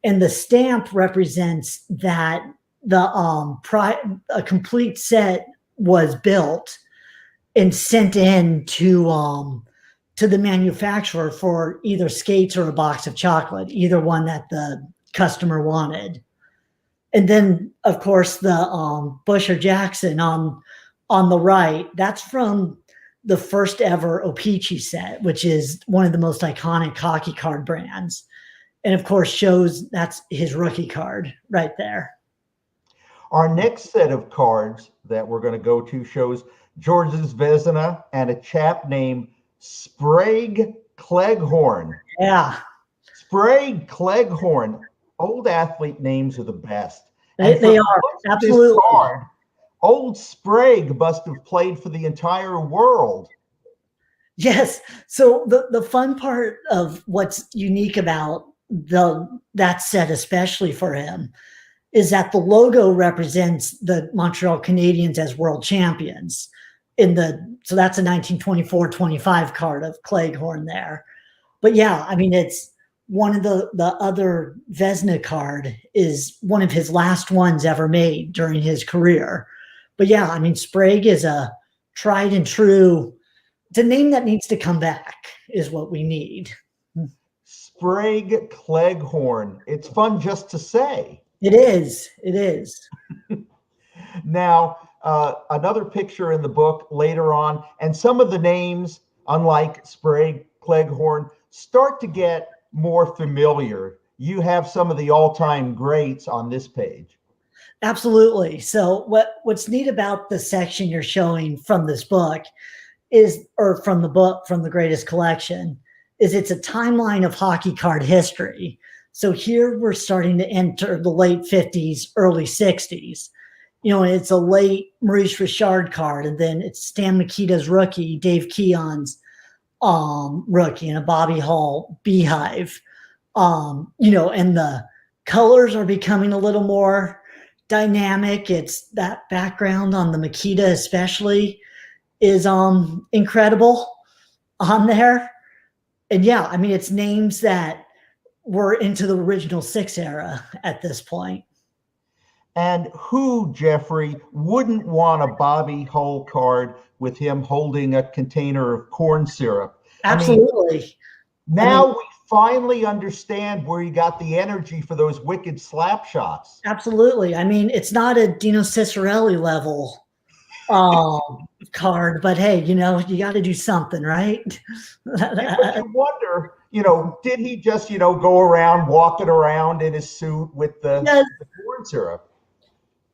and the stamp represents that a complete set was built and sent in to the manufacturer for either skates or a box of chocolate, either one that the customer wanted. And then, of course, the Busher Jackson on the right, that's from the first ever O-Pee-Chee set, which is one of the most iconic hockey card brands. And of course, shows that's his rookie card right there. Our next set of cards that we're going to go to shows George's Vezina and a chap named Sprague Cleghorn. Yeah. Sprague Cleghorn. Old athlete names are the best. They are, absolutely. Card, old Sprague must have played for the entire world. Yes. So the fun part of what's unique about that set, especially for him, is that the logo represents the Montreal Canadiens as world champions. So that's a 1924-25 card of Cleghorn there. But yeah, I mean, it's one of the other Vezina card is one of his last ones ever made during his career. But yeah, I mean, Sprague is a tried and true. It's a name that needs to come back is what we need. Sprague Cleghorn. It's fun just to say. It is. It is. Now, another picture in the book later on, and some of the names, unlike Sprague Cleghorn, start to get more familiar. You have some of the all-time greats on this page. Absolutely. So what's neat about the section you're showing from this book from the greatest collection, is it's a timeline of hockey card history. So here we're starting to enter the late 50s, early 60s. You know, it's a late Maurice Richard card, and then it's Stan Mikita's rookie, Dave Keon's rookie, and a Bobby Hall Beehive. And the colors are becoming a little more dynamic. It's that background on the Mikita especially is incredible on there. And yeah, I mean, it's names that were into the original 6 era at this point. And who, Jeffrey, wouldn't want a Bobby Hull card with him holding a container of corn syrup? Absolutely. We finally understand where he got the energy for those wicked slap shots. Absolutely. I mean, it's not a Dino Ciccarelli level card, but hey, you got to do something, right? You wonder, did he just, go around walking around in his suit with the corn syrup?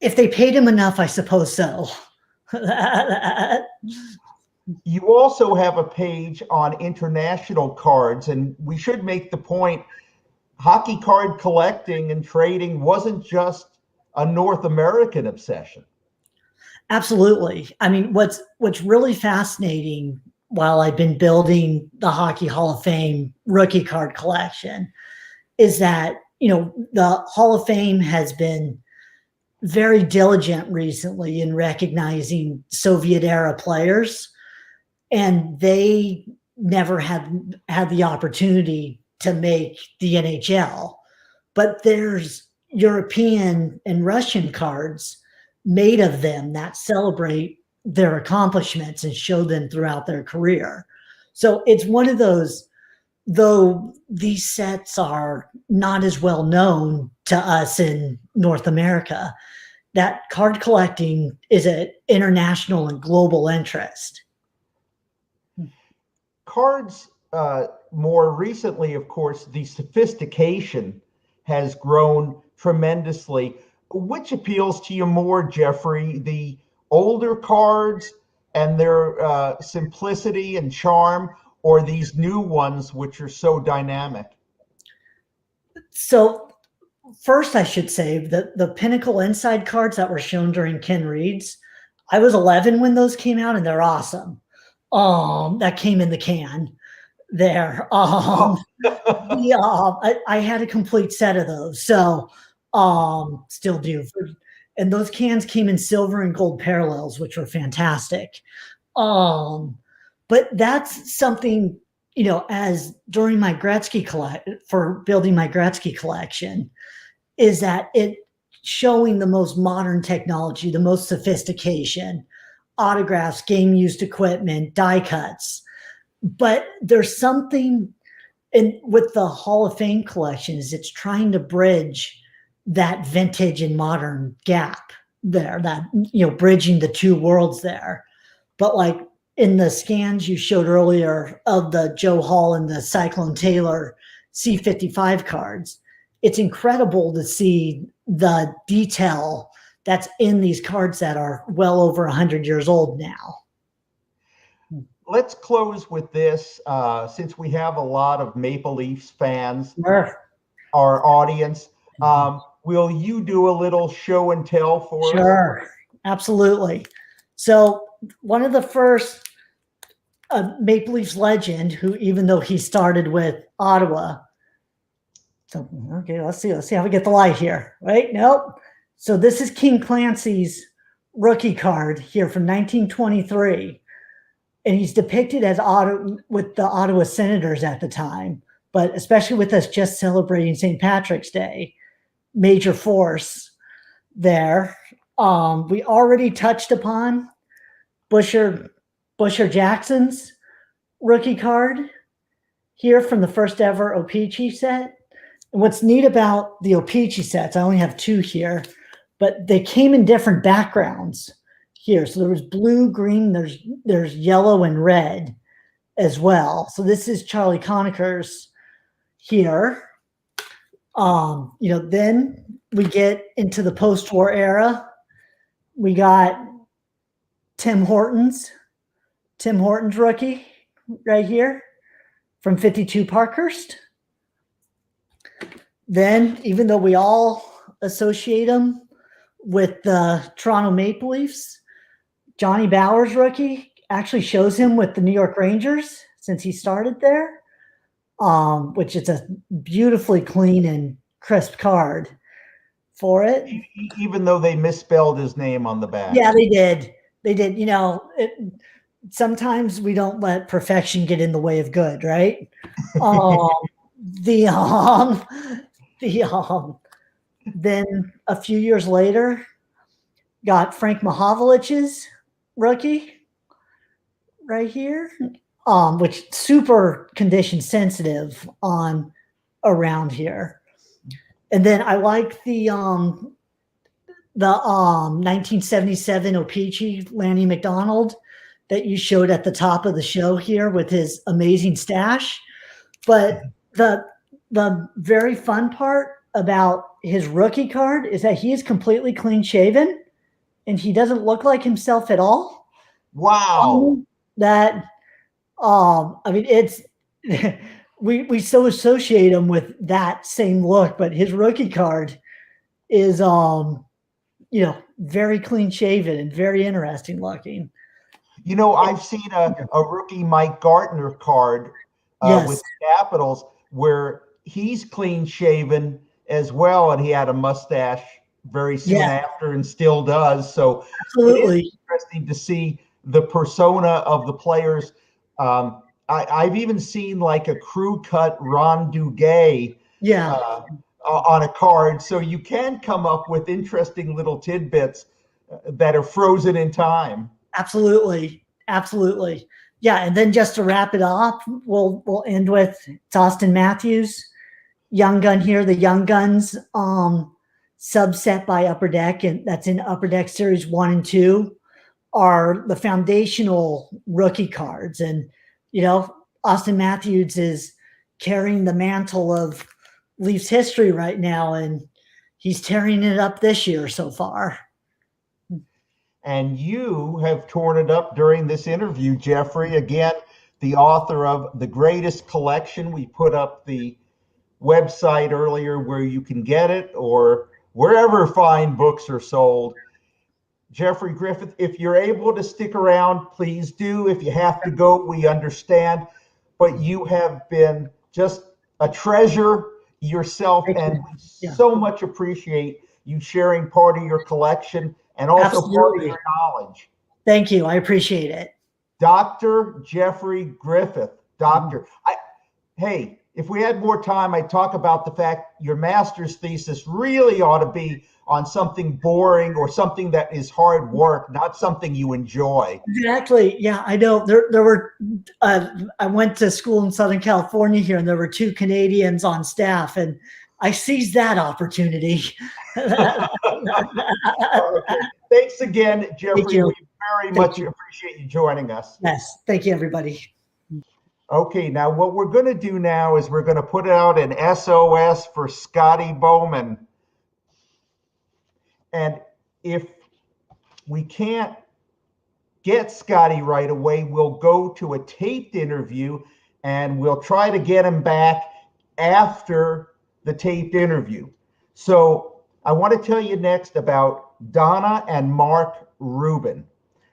If they paid him enough, I suppose so. You also have a page on international cards, and we should make the point, hockey card collecting and trading wasn't just a North American obsession. Absolutely. I mean, what's really fascinating while I've been building the Hockey Hall of Fame rookie card collection is that, the Hall of Fame has been very diligent recently in recognizing Soviet era players, and they never had the opportunity to make the NHL. But there's European and Russian cards made of them that celebrate their accomplishments and show them throughout their career. So it's one of those, though these sets are not as well known to us in North America, that card collecting is an international and global interest. Cards, more recently, of course, the sophistication has grown tremendously. Which appeals to you more, Jeffrey, the older cards and their simplicity and charm, or these new ones which are so dynamic? So first, I should say that the Pinnacle Inside cards that were shown during Ken Reid's, I was 11 when those came out, and they're awesome. That came in the can there. I had a complete set of those, so still do. And those cans came in silver and gold parallels, which were fantastic. But that's something, as during my Gretzky for building my Gretzky collection, is that it showing the most modern technology, the most sophistication, autographs, game used equipment, die cuts. But there's something with the Hall of Fame collections, it's trying to bridge that vintage and modern gap there, that, bridging the two worlds there. But like in the scans you showed earlier of the Joe Hall and the Cyclone Taylor C55 cards, it's incredible to see the detail that's in these cards that are well over 100 years old now. Let's close with this, since we have a lot of Maple Leafs fans, Sure. Our audience. Will you do a little show and tell for us? Sure, absolutely. So one of the first Maple Leafs legend, who, even though he started with Ottawa, so okay, let's see how we get the light here. Right? Nope. So this is King Clancy's rookie card here from 1923, and he's depicted as with the Ottawa Senators at the time, but especially with us just celebrating St. Patrick's Day, major force there. We already touched upon Busher Jackson's rookie card here from the first ever O-Pee-Chee set. And what's neat about the O-Pee-Chee sets, I only have two here, but they came in different backgrounds here. So there was blue, green, there's yellow and red as well. So this is Charlie Conacher's here. Then we get into the post-war era. We got Tim Hortons rookie right here from 52 Parkhurst. Then, even though we all associate him with the Toronto Maple Leafs, Johnny Bauer's rookie actually shows him with the New York Rangers since he started there, which is a beautifully clean and crisp card for it. Even though they misspelled his name on the back. Yeah, they did. Sometimes we don't let perfection get in the way of good, right? Then a few years later, got Frank Mahovlich's rookie right here, which super condition sensitive on around here. And then I like the 1977 O-Pee-Chee Lanny McDonald that you showed at the top of the show here with his amazing stash. But the very fun part about his rookie card is that he is completely clean shaven and he doesn't look like himself at all. Wow. It's we so associate him with that same look, but his rookie card is very clean shaven and very interesting looking. I've seen a rookie Mike Gartner card with Capitals where he's clean shaven as well, and he had a mustache very soon after and still does. So absolutely, it is interesting to see the persona of the players. I've even seen like a crew cut Ron Duguay on a card. So you can come up with interesting little tidbits that are frozen in time. Absolutely. Yeah, and then just to wrap it up, we'll end with Austin Matthews, Young Gun here. The Young Guns subset by Upper Deck, and that's in Upper Deck Series 1 and 2, are the foundational rookie cards. And, Austin Matthews is carrying the mantle of Leafs history right now, and he's tearing it up this year so far. And you have torn it up during this interview, Jeffrey. Again, the author of The Greatest Collection. We put up the website earlier where you can get it, or wherever fine books are sold. Jeffrey Griffith, if you're able to stick around, please do. If you have to go, we understand. But you have been just a treasure yourself, and we so much appreciate you sharing part of your collection and also part of your knowledge. Thank you. I appreciate it. Dr. Jeffrey Griffith. Doctor, hey, if we had more time, I'd talk about the fact your master's thesis really ought to be on something boring or something that is hard work, not something you enjoy. Exactly. Yeah, I know. There were, I went to school in Southern California here, and there were 2 Canadians on staff, and I seized that opportunity. Okay. Thanks again, Jeffrey. Thank you. We very much appreciate you joining us. Yes. Thank you, everybody. Okay, now what we're going to do now is we're going to put out an SOS for Scotty Bowman. And if we can't get Scotty right away, we'll go to a taped interview and we'll try to get him back after the taped interview. So I want to tell you next about Donna and Mark Rubin.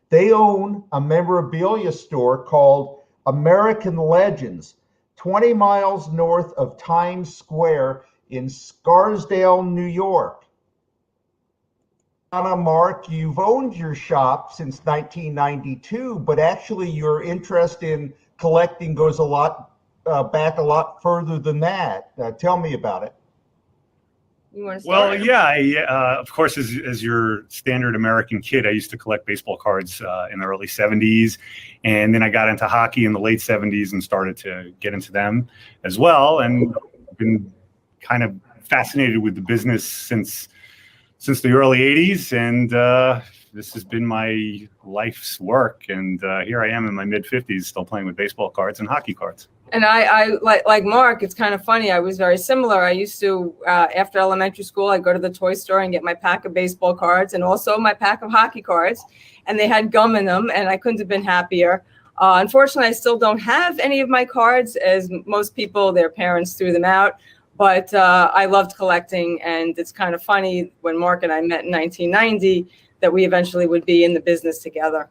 They own a memorabilia store called American Legends, 20 miles north of Times Square in Scarsdale, New York. Donna, Mark, you've owned your shop since 1992, but actually your interest in collecting goes back a lot further than that. Tell me about it. Well, yeah, of course, as your standard American kid, I used to collect baseball cards in the early 70s. And then I got into hockey in the late 70s and started to get into them as well. And I've been kind of fascinated with the business since the early 80s. And this has been my life's work. And here I am in my mid-50s still playing with baseball cards and hockey cards. And I like Mark, it's kind of funny. I was very similar. I used to, after elementary school, I'd go to the toy store and get my pack of baseball cards and also my pack of hockey cards. And they had gum in them, and I couldn't have been happier. Unfortunately, I still don't have any of my cards. As most people, their parents threw them out. But I loved collecting, and it's kind of funny when Mark and I met in 1990 that we eventually would be in the business together.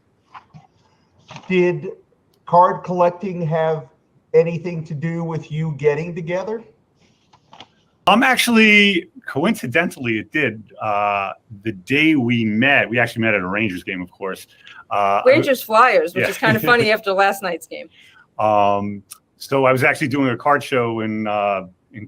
Did card collecting have anything to do with you getting together? Actually, coincidentally, it did. The day we met, we actually met at a Rangers game, of course. Rangers Flyers, which is kind of funny after last night's game. So I was actually doing a card show in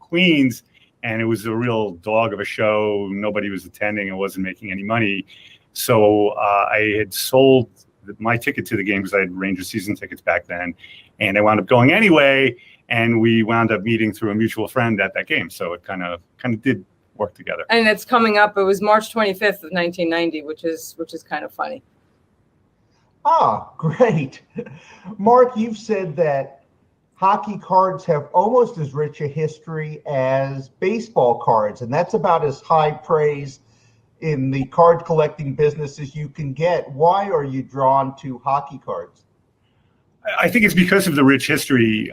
Queens, and it was a real dog of a show. Nobody was attending. I wasn't making any money. So I had sold my ticket to the game because I had Rangers season tickets back then. And I wound up going anyway, and we wound up meeting through a mutual friend at that game. So it kind of did work together. And it's coming up. It was March 25th of 1990, which is kind of funny. Ah, great. Mark, you've said that hockey cards have almost as rich a history as baseball cards, and that's about as high praise in the card collecting business as you can get. Why are you drawn to hockey cards? I think it's because of the rich history.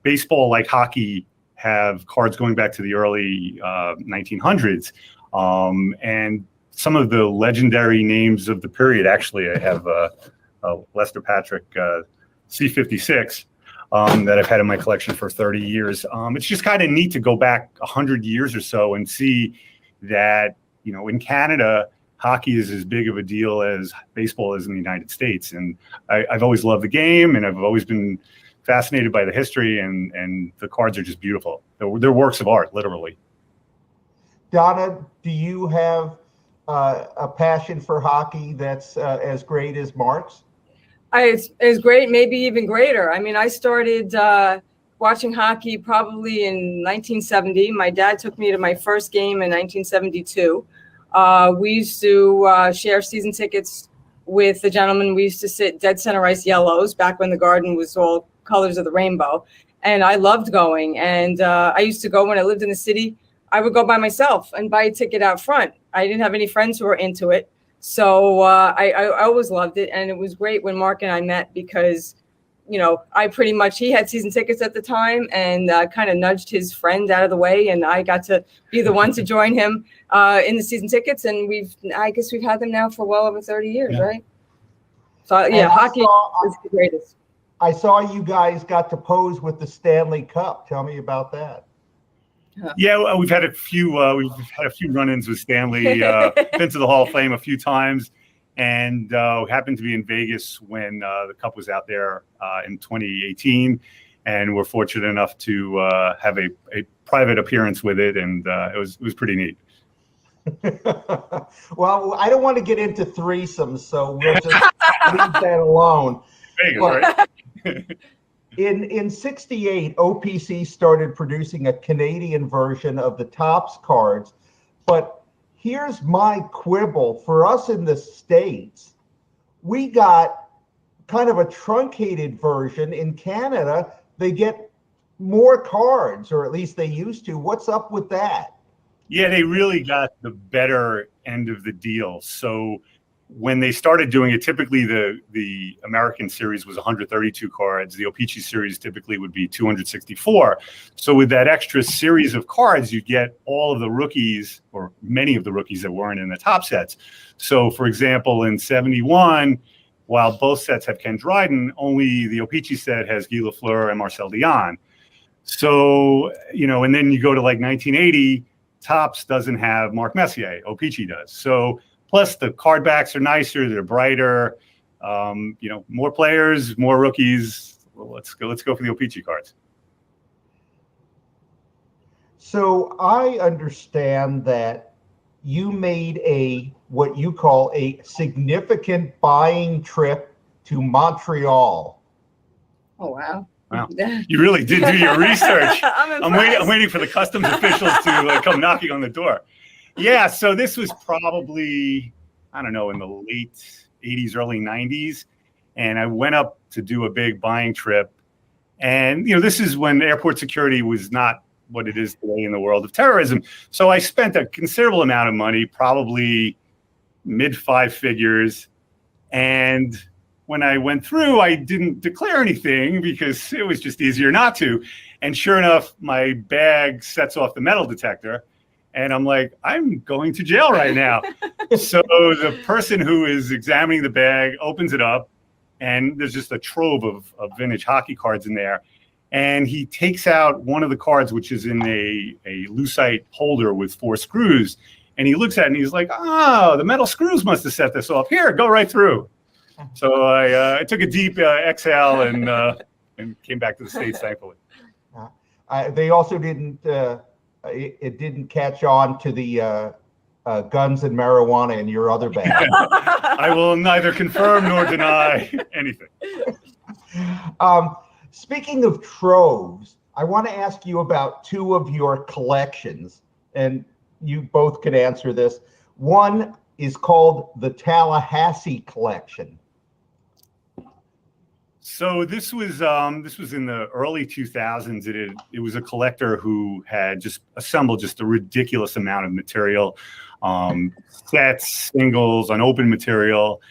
Baseball, like hockey, have cards going back to the early 1900s. And some of the legendary names of the period, actually, I have Lester Patrick C56 that I've had in my collection for 30 years. It's just kind of neat to go back 100 years or so and see that, in Canada, hockey is as big of a deal as baseball is in the United States. And I've always loved the game, and I've always been fascinated by the history, and the cards are just beautiful. They're works of art, literally. Donna, do you have a passion for hockey that's as great as Mark's? It's great, maybe even greater. I mean, I started watching hockey probably in 1970. My dad took me to my first game in 1972. We used to share season tickets with the gentleman. We used to sit dead center ice yellows back when the Garden was all colors of the rainbow. And I loved going. And I used to go when I lived in the city. I would go by myself and buy a ticket out front. I didn't have any friends who were into it. So I always loved it. And it was great when Mark and I met because I pretty much, he had season tickets at the time, and kind of nudged his friend out of the way, and I got to be the one to join him in the season tickets, and I guess we've had them now for well over 30 years, right? So yeah, hockey is the greatest. I saw you guys got to pose with the Stanley Cup. Tell me about that. Yeah, we've had a few run-ins with Stanley. Been to the Hall of Fame a few times, and happened to be in Vegas when the Cup was out there in 2018, and we're fortunate enough to have a private appearance with it, and it was pretty neat. Well, I don't want to get into threesomes, so we'll just leave that alone. Vegas, right? In 68, OPC started producing a Canadian version of the Topps cards. But here's my quibble. For us in the States, we got kind of a truncated version. In Canada, they get more cards, or at least they used to. What's up with that? Yeah, they really got the better end of the deal. So when they started doing it, typically the American series was 132 cards. The O-Pee-Chee series typically would be 264. So with that extra series of cards, you get all of the rookies, or many of the rookies that weren't in the top sets. So for example, in 71, while both sets have Ken Dryden, only the O-Pee-Chee set has Guy Lafleur and Marcel Dion. So, and then you go to like 1980, Topps doesn't have Mark Messier, O-Pee-Chee does. So plus the card backs are nicer, they're brighter, more players, more rookies. Well, let's go for the O-Pee-Chee cards. So I understand that you made what you call a significant buying trip to Montreal. Oh, wow. Wow, you really did do your research. I'm waiting for the customs officials to come knocking on the door. Yeah, so this was probably, I don't know, in the late 80s, early 90s. And I went up to do a big buying trip. And, this is when airport security was not what it is today in the world of terrorism. So I spent a considerable amount of money, probably mid 5 figures. And when I went through, I didn't declare anything because it was just easier not to. And sure enough, my bag sets off the metal detector. And I'm like, I'm going to jail right now. So the person who is examining the bag opens it up, and there's just a trove of vintage hockey cards in there. And he takes out one of the cards, which is in a lucite holder with 4 screws. And he looks at it and he's like, oh, the metal screws must have set this off. Here, go right through. So I took a deep exhale and came back to the States, thankfully. They also didn't. It didn't catch on to the guns and marijuana in your other bag. I will neither confirm nor deny anything. Speaking of troves, I want to ask you about 2 of your collections, and you both could answer this. One is called the Tallahassee Collection. So this was in the early 2000s. It was a collector who had just assembled just a ridiculous amount of material, sets, singles, unopened material,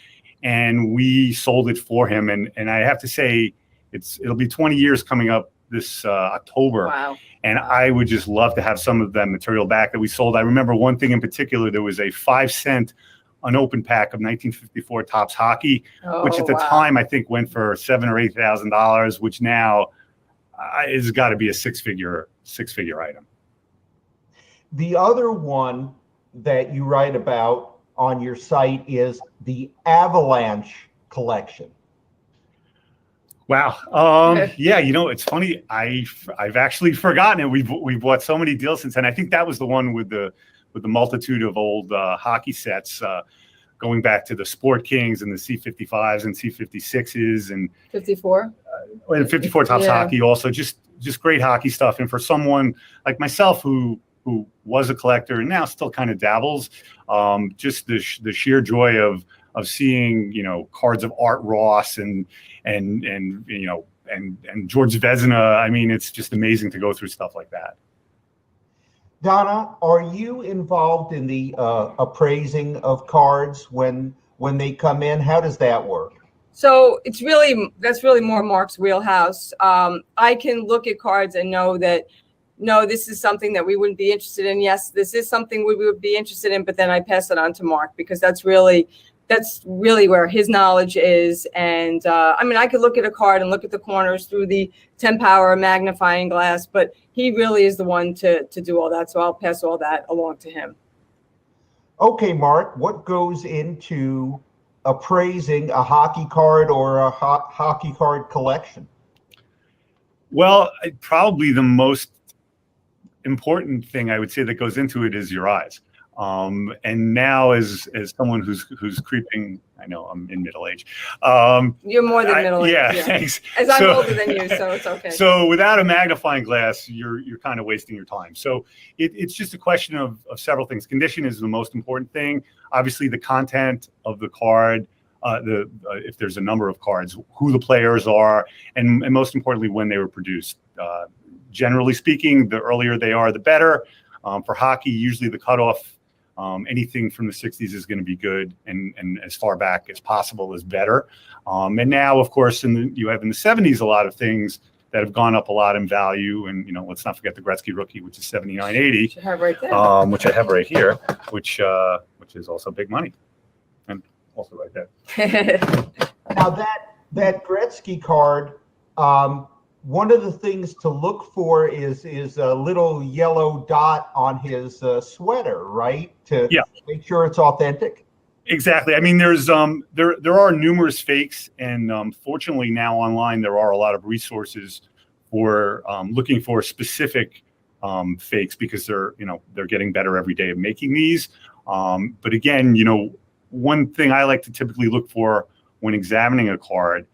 and we sold it for him. And I have to say, it'll be 20 years coming up this October. Wow. And I would just love to have some of that material back that we sold. I remember one thing in particular. There was a 5-cent unopened pack of 1954 Topps hockey, which at the time I think went for $7,000 or $8,000, which now has got to be a six-figure item. The other one that you write about on your site is the Avalanche Collection. Wow. Yeah, it's funny. I've actually forgotten it. We bought so many deals since then. I think that was the one with the multitude of old hockey sets, going back to the Sport Kings and the C55s and C56s and 54. And 54 Topps hockey also. Just great hockey stuff. And for someone like myself who was a collector and now still kind of dabbles, just the sheer joy of seeing cards of Art Ross and George Vezina. I mean, it's just amazing to go through stuff like that. Donna, are you involved in the appraising of cards when they come in? How does that work? So that's really more Mark's wheelhouse. I can look at cards and know that, no, this is something that we wouldn't be interested in. Yes, this is something we would be interested in, but then I pass it on to Mark because that's really where his knowledge is. And I mean, I could look at a card and look at the corners through the 10 power magnifying glass, but he really is the one to do all that. So I'll pass all that along to him. Okay, Mark, what goes into appraising a hockey card or a hockey card collection? Well, probably the most important thing I would say that goes into it is your eyes. And now as someone who's creeping, I know I'm in middle age. You're more than middle age. Yeah, thanks. As I'm older than you, so it's okay. So without a magnifying glass, you're kind of wasting your time. So it's just a question of several things. Condition is the most important thing. Obviously, the content of the card, if there's a number of cards, who the players are, and most importantly, when they were produced. Generally speaking, the earlier they are, the better. For hockey, usually the cutoff, anything from the 60s is going to be good, and as far back as possible is better. And now, of course, you have in the 70s a lot of things that have gone up a lot in value. And let's not forget the Gretzky rookie, which is $79.80, which I have right there. which I have right here, which is also big money, and also right there. Now that Gretzky card. One of the things to look for is a little yellow dot on his sweater, right? To make sure it's authentic. Exactly. I mean, there's there are numerous fakes, and fortunately now online there are a lot of resources for looking for specific fakes because they're getting better every day at making these. But again, one thing I like to typically look for when examining a card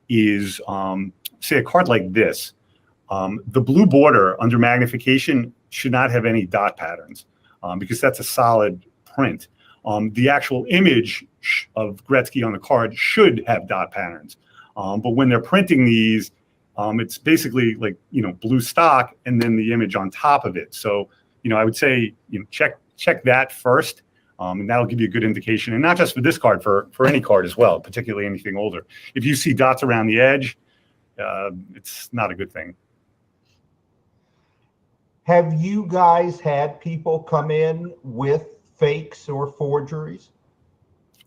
is say a card like this, the blue border under magnification should not have any dot patterns because that's a solid print. The actual image of Gretzky on the card should have dot patterns. But when they're printing these, it's basically like, blue stock and then the image on top of it. So, I would say, check that first. And that'll give you a good indication. And not just for this card, for any card as well, particularly anything older. If you see dots around the edge, it's not a good thing. Have you guys had people come in with fakes or forgeries?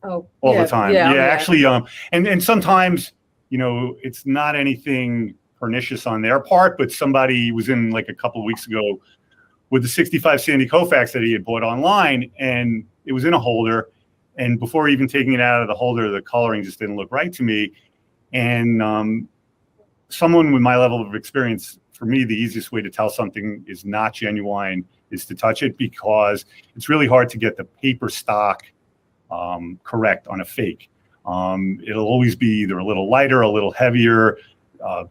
Oh, all the time. Yeah, actually, and sometimes, it's not anything pernicious on their part, but somebody was in like a couple of weeks ago with the 65 Sandy Koufax that he had bought online, and it was in a holder. And before even taking it out of the holder, the coloring just didn't look right to me. And someone with my level of experience, for me, the easiest way to tell something is not genuine is to touch it, because it's really hard to get the paper stock correct on a fake. It'll always be either a little lighter, a little heavier,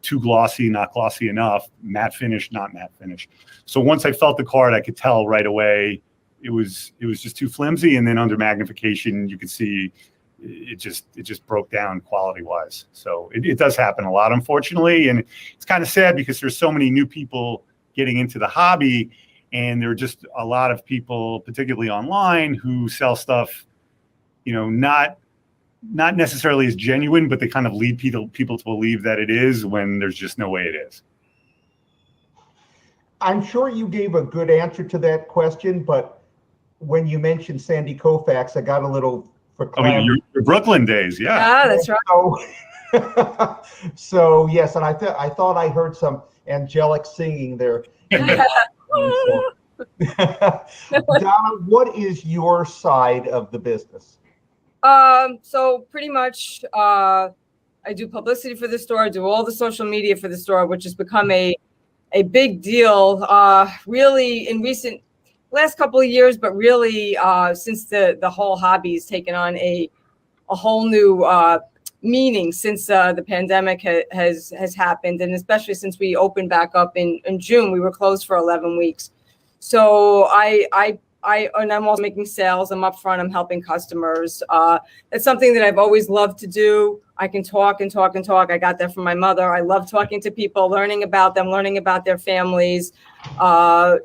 too glossy, not glossy enough, matte finish, not matte finish. So once I felt the card, I could tell right away it was just too flimsy. And then under magnification, you could see it just broke down quality wise. So it does happen a lot, unfortunately. And it's kind of sad because there's so many new people getting into the hobby, and there are just a lot of people, particularly online, who sell stuff, not necessarily as genuine, but they kind of lead people to believe that it is when there's just no way it is. I'm sure you gave a good answer to that question, but when you mentioned Sandy Koufax, I got a little your Brooklyn days, yeah. Ah, that's right. So yes, and I thought I heard some angelic singing there. Donna, what is your side of the business? So pretty much, I do publicity for the store. I do all the social media for the store, which has become a big deal, really in last couple of years, but really since the whole hobby has taken on a whole new meaning since the pandemic has happened, and especially since we opened back up in June. We were closed for 11 weeks. So and I'm also making sales. I'm up front. I'm helping customers. It's something that I've always loved to do. I can talk and talk and talk. I got that from my mother. I love talking to people, learning about them, learning about their families.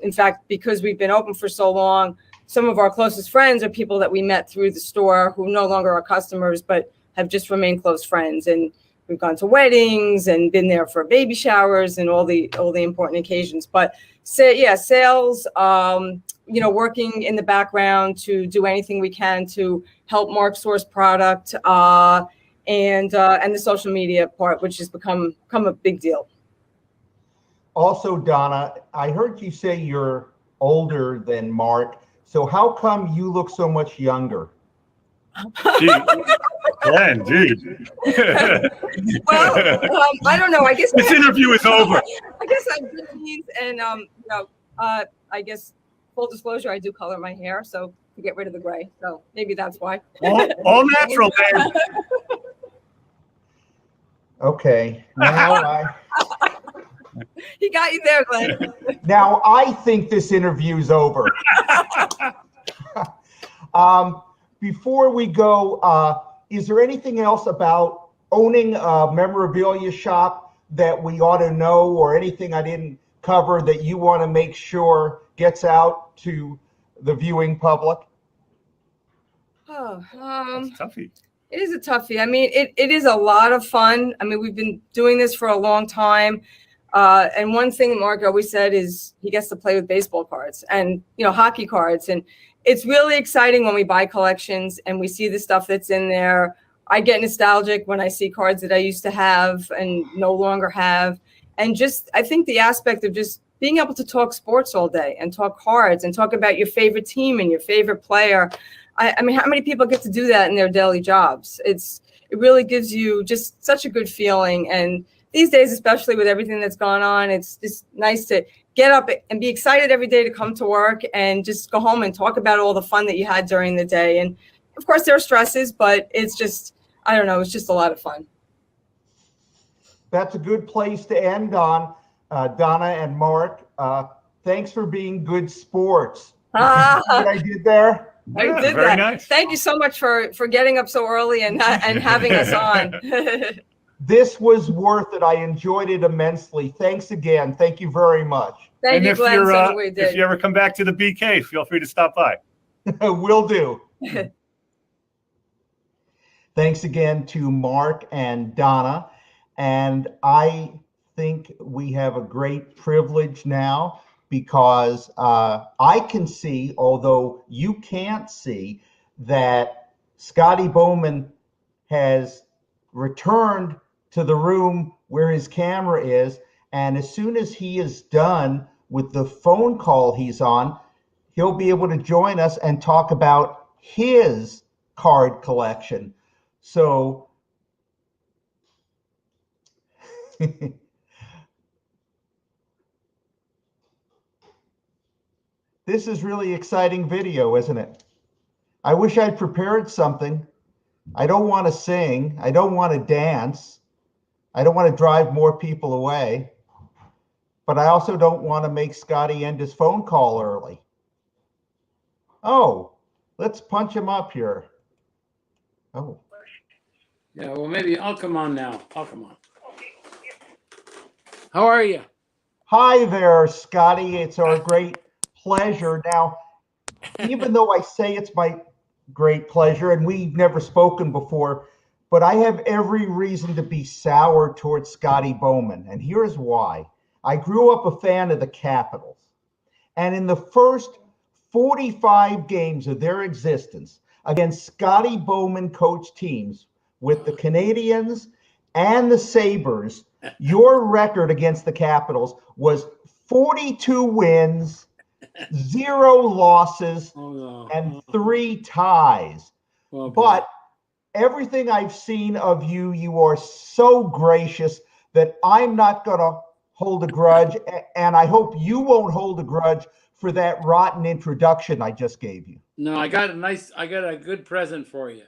In fact, because we've been open for so long, some of our closest friends are people that we met through the store who no longer are customers, but have just remained close friends. And we've gone to weddings and been there for baby showers and all the important occasions. But sales, working in the background to do anything we can to help Mark source product, and the social media part, which has become a big deal. Also, Donna, I heard you say you're older than Mark. So how come you look so much younger? Glenn, dude. Well, I don't know. I guess this interview is over. I guess I'm good genes, and I guess full disclosure, I do color my hair, so to get rid of the gray. So maybe that's why. All natural, man. Okay. Now he got you there, Glenn. Now I think this interview's over. Before we go, is there anything else about owning a memorabilia shop that we ought to know, or anything I didn't cover that you want to make sure gets out to the viewing public? Oh, It's a toughie. It is a toughie. I mean, it is a lot of fun. I mean, we've been doing this for a long time. And one thing Mark always said is he gets to play with baseball cards and, hockey cards. And it's really exciting when we buy collections and we see the stuff that's in there. I get nostalgic when I see cards that I used to have and no longer have. And I think the aspect of just being able to talk sports all day and talk cards and talk about your favorite team and your favorite player. I mean, how many people get to do that in their daily jobs? It really gives you just such a good feeling. And these days, especially with everything that's gone on, it's just nice to get up and be excited every day to come to work and just go home and talk about all the fun that you had during the day. And of course, there are stresses, but it's just, I don't know, it's just a lot of fun. That's a good place to end on, Donna and Mark. Thanks for being good sports. What I did there? I did very that. Nice. Thank you so much for getting up so early and having us on. This was worth it. I enjoyed it immensely. Thanks again. Thank you very much. Thank you, Glenn. If you ever come back to the BK, feel free to stop by. Will do. Thanks again to Mark and Donna. And I think we have a great privilege now, because I can see, although you can't see, that Scotty Bowman has returned to the room where his camera is. And as soon as he is done with the phone call he's on, he'll be able to join us and talk about his card collection. So this is really exciting video, isn't it? I wish I'd prepared something. I don't want to sing. I don't want to dance. I don't want to drive more people away. But I also don't want to make Scotty end his phone call early. Oh, let's punch him up here. Oh. Yeah, well, maybe I'll come on now. I'll come on. How are you? Hi there, Scotty. It's our great pleasure. Now, even though I say it's my great pleasure, and we've never spoken before, but I have every reason to be sour towards Scotty Bowman, and here's why. I grew up a fan of the Capitals, and in the first 45 games of their existence against Scotty Bowman coach teams with the Canadiens and the Sabres, your record against the Capitals was 42 wins, 0 losses, and 3 ties. But everything I've seen of you, you are so gracious that I'm not going to hold a grudge, and I hope you won't hold a grudge for that rotten introduction I just gave you. No, I got a good present for you.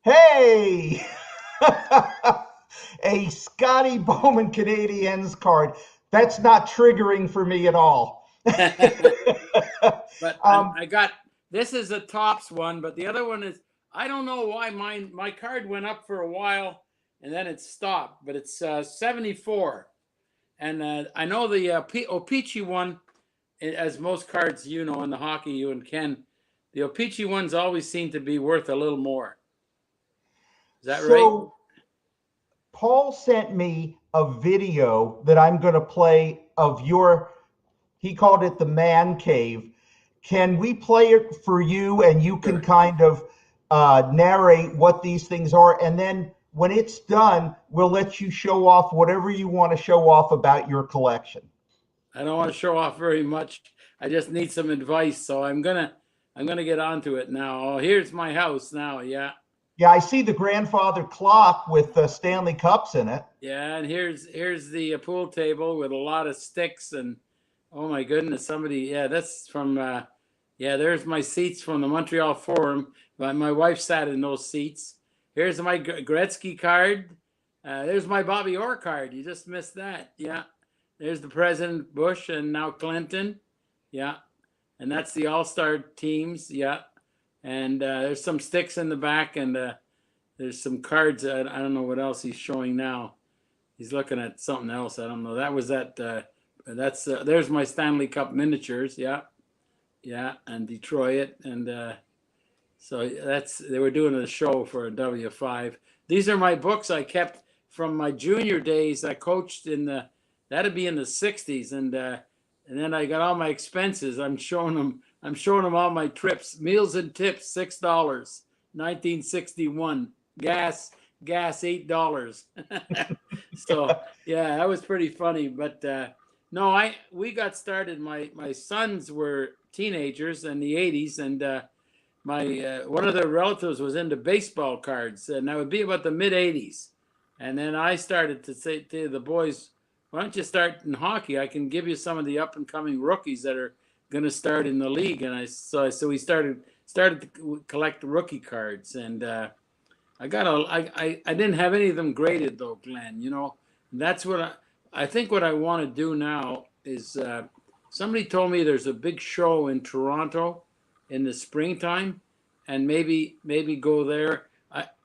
Hey! A Scotty Bowman Canadiens card. That's not triggering for me at all. But I got, this is a Topps one, but the other one is, I don't know why my card went up for a while and then it stopped, but it's 74. And I know the O-Pee-Chee one, as most cards, in the hockey, you and Ken, the O-Pee-Chee ones always seem to be worth a little more. that right? So Paul sent me a video that I'm going to play of he called it the man cave. Can we play it for you, and you can kind of narrate what these things are? And then when it's done, we'll let you show off whatever you want to show off about your collection. I don't want to show off very much. I just need some advice. So I'm gonna get onto it now. Oh, here's my house now. Yeah. Yeah, I see the grandfather clock with Stanley Cups in it. Yeah, and here's the pool table with a lot of sticks, and oh my goodness, that's from there's my seats from the Montreal Forum. My wife sat in those seats. Here's my Gretzky card. There's my Bobby Orr card. You just missed that. Yeah. There's the President Bush and now Clinton. Yeah. And that's the All-Star teams. Yeah. And there's some sticks in the back, and there's some cards. I don't know what else he's showing now. He's looking at something else. I don't know. That was there's my Stanley Cup miniatures. Yeah. Yeah. And Detroit. And so they were doing a show for a W5. These are my books I kept from my junior days. I coached that'd be in the 60s. And then I got all my expenses. I'm showing them all my trips. Meals and tips, $6, 1961. Gas, $8. So yeah, that was pretty funny. But no, we got started. My sons were teenagers in the 80s, and my one of their relatives was into baseball cards, and that would be about the mid 80s. And then I started to say to the boys, why don't you start in hockey? I can give you some of the up and coming rookies that are going to start in the league. And so we started to collect rookie cards, and I didn't have any of them graded though, Glenn. You know, that's what I think what I want to do now is somebody told me there's a big show in Toronto in the springtime, and maybe go there.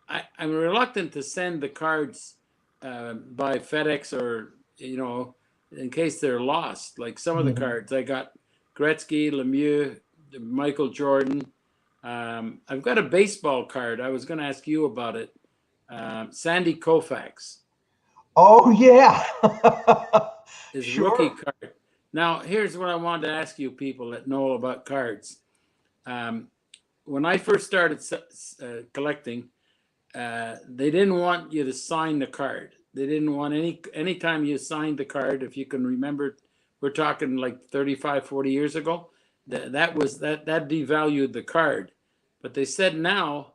I'm reluctant to send the cards by FedEx, or in case they're lost. Like some of the cards I got, Gretzky, Lemieux, Michael Jordan. I've got a baseball card. I was going to ask you about it. Sandy Koufax. Oh yeah. His Sure. rookie card. Now, here's what I wanted to ask you people that know about cards. When I first started collecting, they didn't want you to sign the card. They didn't want anytime you signed the card, if you can remember, we're talking like 35, 40 years ago, that devalued the card. But they said now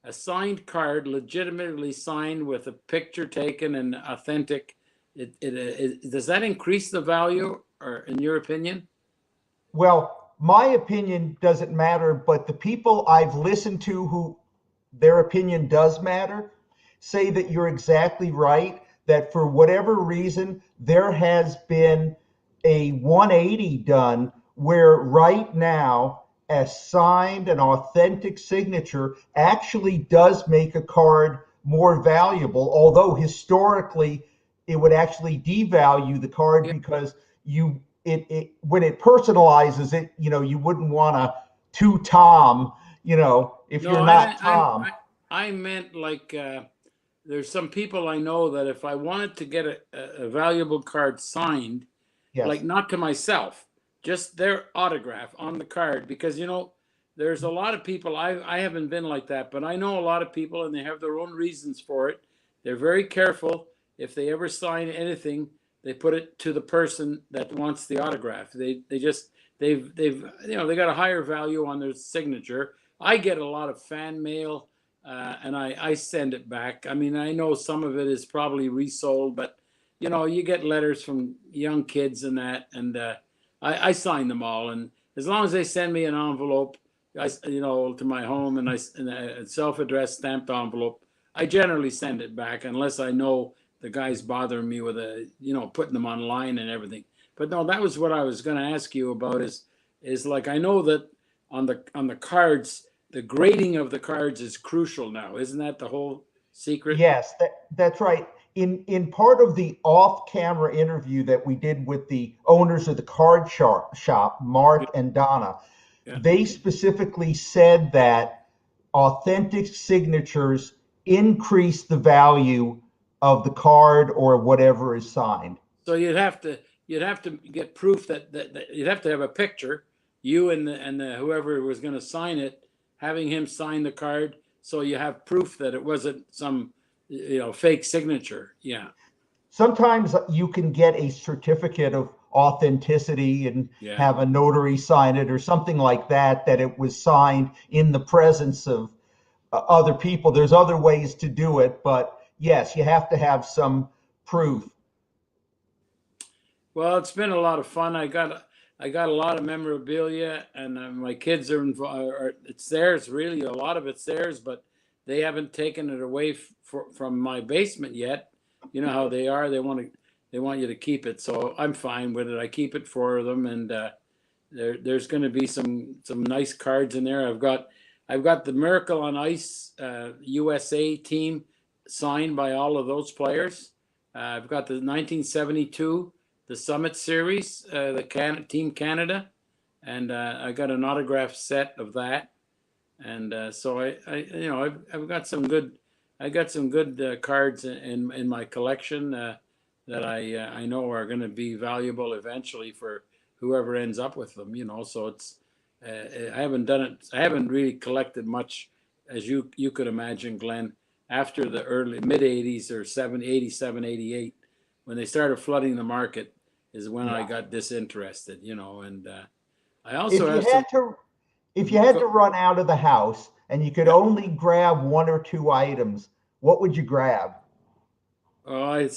a signed card, legitimately signed with a picture taken and authentic, does that increase the value, or in your opinion? Well, my opinion doesn't matter, but the people I've listened to who their opinion does matter say that you're exactly right, that for whatever reason, there has been a 180 done where right now a signed and authentic signature actually does make a card more valuable, although historically it would actually devalue the card because when it personalizes it, you wouldn't want to Tom, if you're not Tom. I meant like there's some people I know that if I wanted to get a valuable card signed, yes, like not to myself, just their autograph on the card, because there's a lot of people, I haven't been like that, but I know a lot of people, and they have their own reasons for it. They're very careful. If they ever sign anything, they put it to the person that wants the autograph. They've got a higher value on their signature. I get a lot of fan mail, and I send it back. I mean, I know some of it is probably resold, but you get letters from young kids and that, and I sign them all. And as long as they send me an envelope, to my home, and a self-addressed stamped envelope, I generally send it back, unless I know the guy's bothering me with putting them online and everything. But no, that was what I was going to ask you about. Is like, I know that on the cards, the grading of the cards is crucial now. Isn't that the whole secret? Yes, that's right. In part of the off-camera interview that we did with the owners of the card shop, Mark and Donna, they specifically said that authentic signatures increase the value of the card or whatever is signed. So you'd have to get proof that you'd have to have a picture, you and the whoever was going to sign it, having him sign the card, so you have proof that it wasn't some fake signature. Yeah. Sometimes you can get a certificate of authenticity and have a notary sign it or something like that, that it was signed in the presence of other people. There's other ways to do it, but yes, you have to have some proof. Well, it's been a lot of fun. I got a lot of memorabilia, and my kids are involved. It's theirs, really. A lot of it's theirs, but they haven't taken it away from my basement yet. You know how they are. They want you to keep it, so I'm fine with it. I keep it for them, and there's going to be some nice cards in there. I've got the Miracle on Ice USA team signed by all of those players. I've got the 1972 the Summit Series, the Team Canada, and I got an autograph set of that. And so I've got some good. I got some good cards in my collection that I know are going to be valuable eventually for whoever ends up with them. So it's I haven't done it. I haven't really collected much, as you could imagine, Glenn, after the early mid 80s or 87, 88, when they started flooding the market, is when I got disinterested. And I also if you had to run out of the house and you could only grab one or two items, what would you grab? Oh,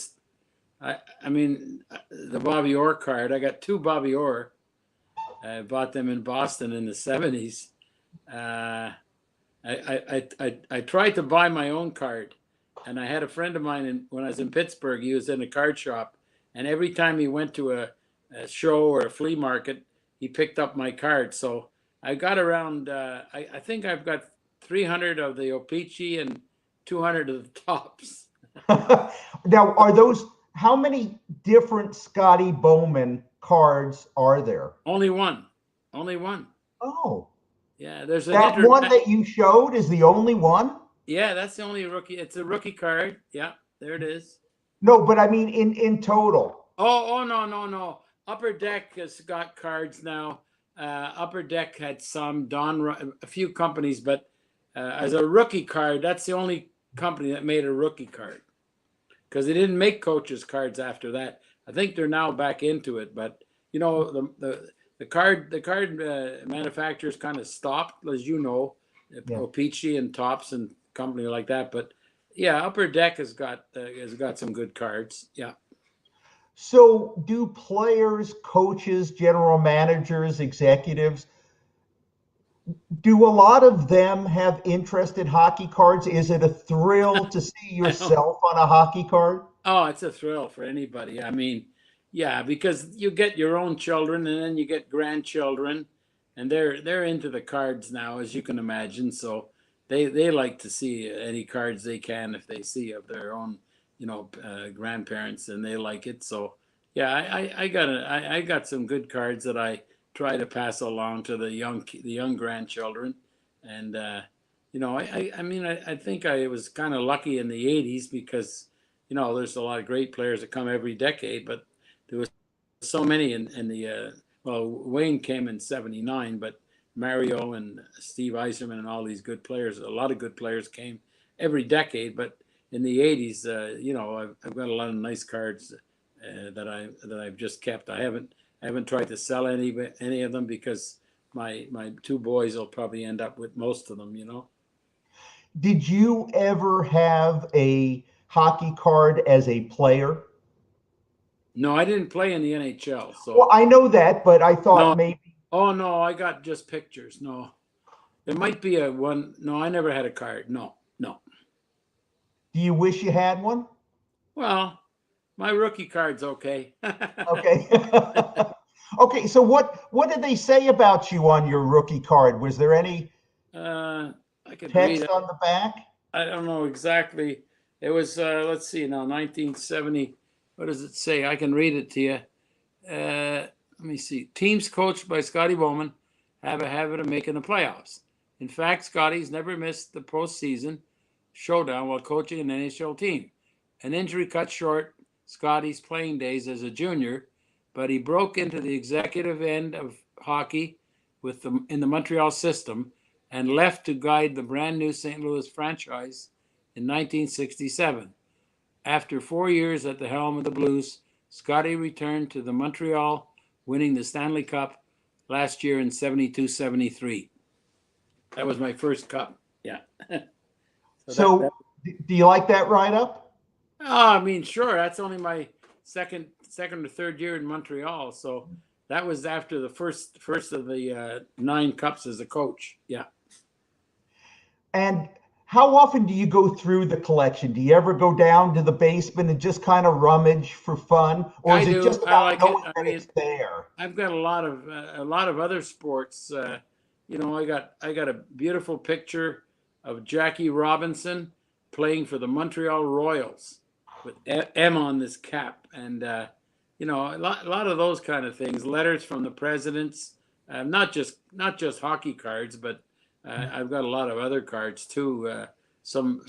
I mean, the Bobby Orr card. I got two Bobby Orr. I bought them in Boston in the 70s. I tried to buy my own card, and I had a friend of mine when I was in Pittsburgh. He was in a card shop, and every time he went to a show or a flea market, he picked up my card. So I got around. I think I've got 300 of the O-Pee-Chee and 200 of the Tops. Now, how many different Scotty Bowman cards are there? Only one. Oh. Yeah, there's that one that you showed is the only one? Yeah, that's the only rookie. It's a rookie card. Yeah, there it is. No, but I mean in total. Oh, no. Upper Deck has got cards now. Upper Deck had some, a few companies, but as a rookie card, that's the only company that made a rookie card, because they didn't make coaches cards after that. I think they're now back into it, but the card manufacturers kind of stopped, as you know, O-Pee-Chee and Tops and company like that. But yeah, Upper Deck has got some good cards. Yeah. So do players, coaches, general managers, executives, do a lot of them have interest in hockey cards? Is it a thrill to see yourself on a hockey card? Oh, it's a thrill for anybody. I mean, yeah, because you get your own children and then you get grandchildren, and they're into the cards now, as you can imagine. So they like to see any cards they can if they see of their own, grandparents, and they like it. So yeah, I got some good cards that I try to pass along to the young grandchildren. And I think I was kind of lucky in the 80s, because there's a lot of great players that come every decade, but there was so many in the Wayne came in 79, but Mario and Steve Yzerman and all these good players, a lot of good players came every decade. But in the 80s, I've got a lot of nice cards that I've just kept. I haven't tried to sell any of them, because my two boys will probably end up with most of them. Did you ever have a hockey card as a player? No, I didn't play in the NHL. So well, I know that, but I thought maybe. Oh no, I got just pictures. No, there might be a one. No, I never had a card. No. Do you wish you had one? Well, my rookie card's okay. Okay. Okay. So what did they say about you on your rookie card? Was there any I could text read it on the back? I don't know exactly. It was let's see now, 1970. What does it say? I can read it to you. Let me see. Teams coached by Scotty Bowman have a habit of making the playoffs. In fact, Scotty's never missed the postseason showdown while coaching an NHL team. An injury cut short Scotty's playing days as a junior, but he broke into the executive end of hockey in the Montreal system and left to guide the brand new St. Louis franchise in 1967. After 4 years at the helm of the Blues, Scotty returned to the Montreal, winning the Stanley Cup last year in 72-73. That was my first cup. Yeah. So do you like that write-up? Oh, I mean, sure. That's only my second or third year in Montreal. So that was after the first of the 9 cups as a coach. Yeah. And how often do you go through the collection? Do you ever go down to the basement and just kind of rummage for fun, or is it just about knowing that it's there? I've got a lot of other sports. You know, I got a beautiful picture of Jackie Robinson playing for the Montreal Royals with M on this cap, and you know, a lot of those kind of things. Letters from the presidents, not just hockey cards, but I've got a lot of other cards too. Some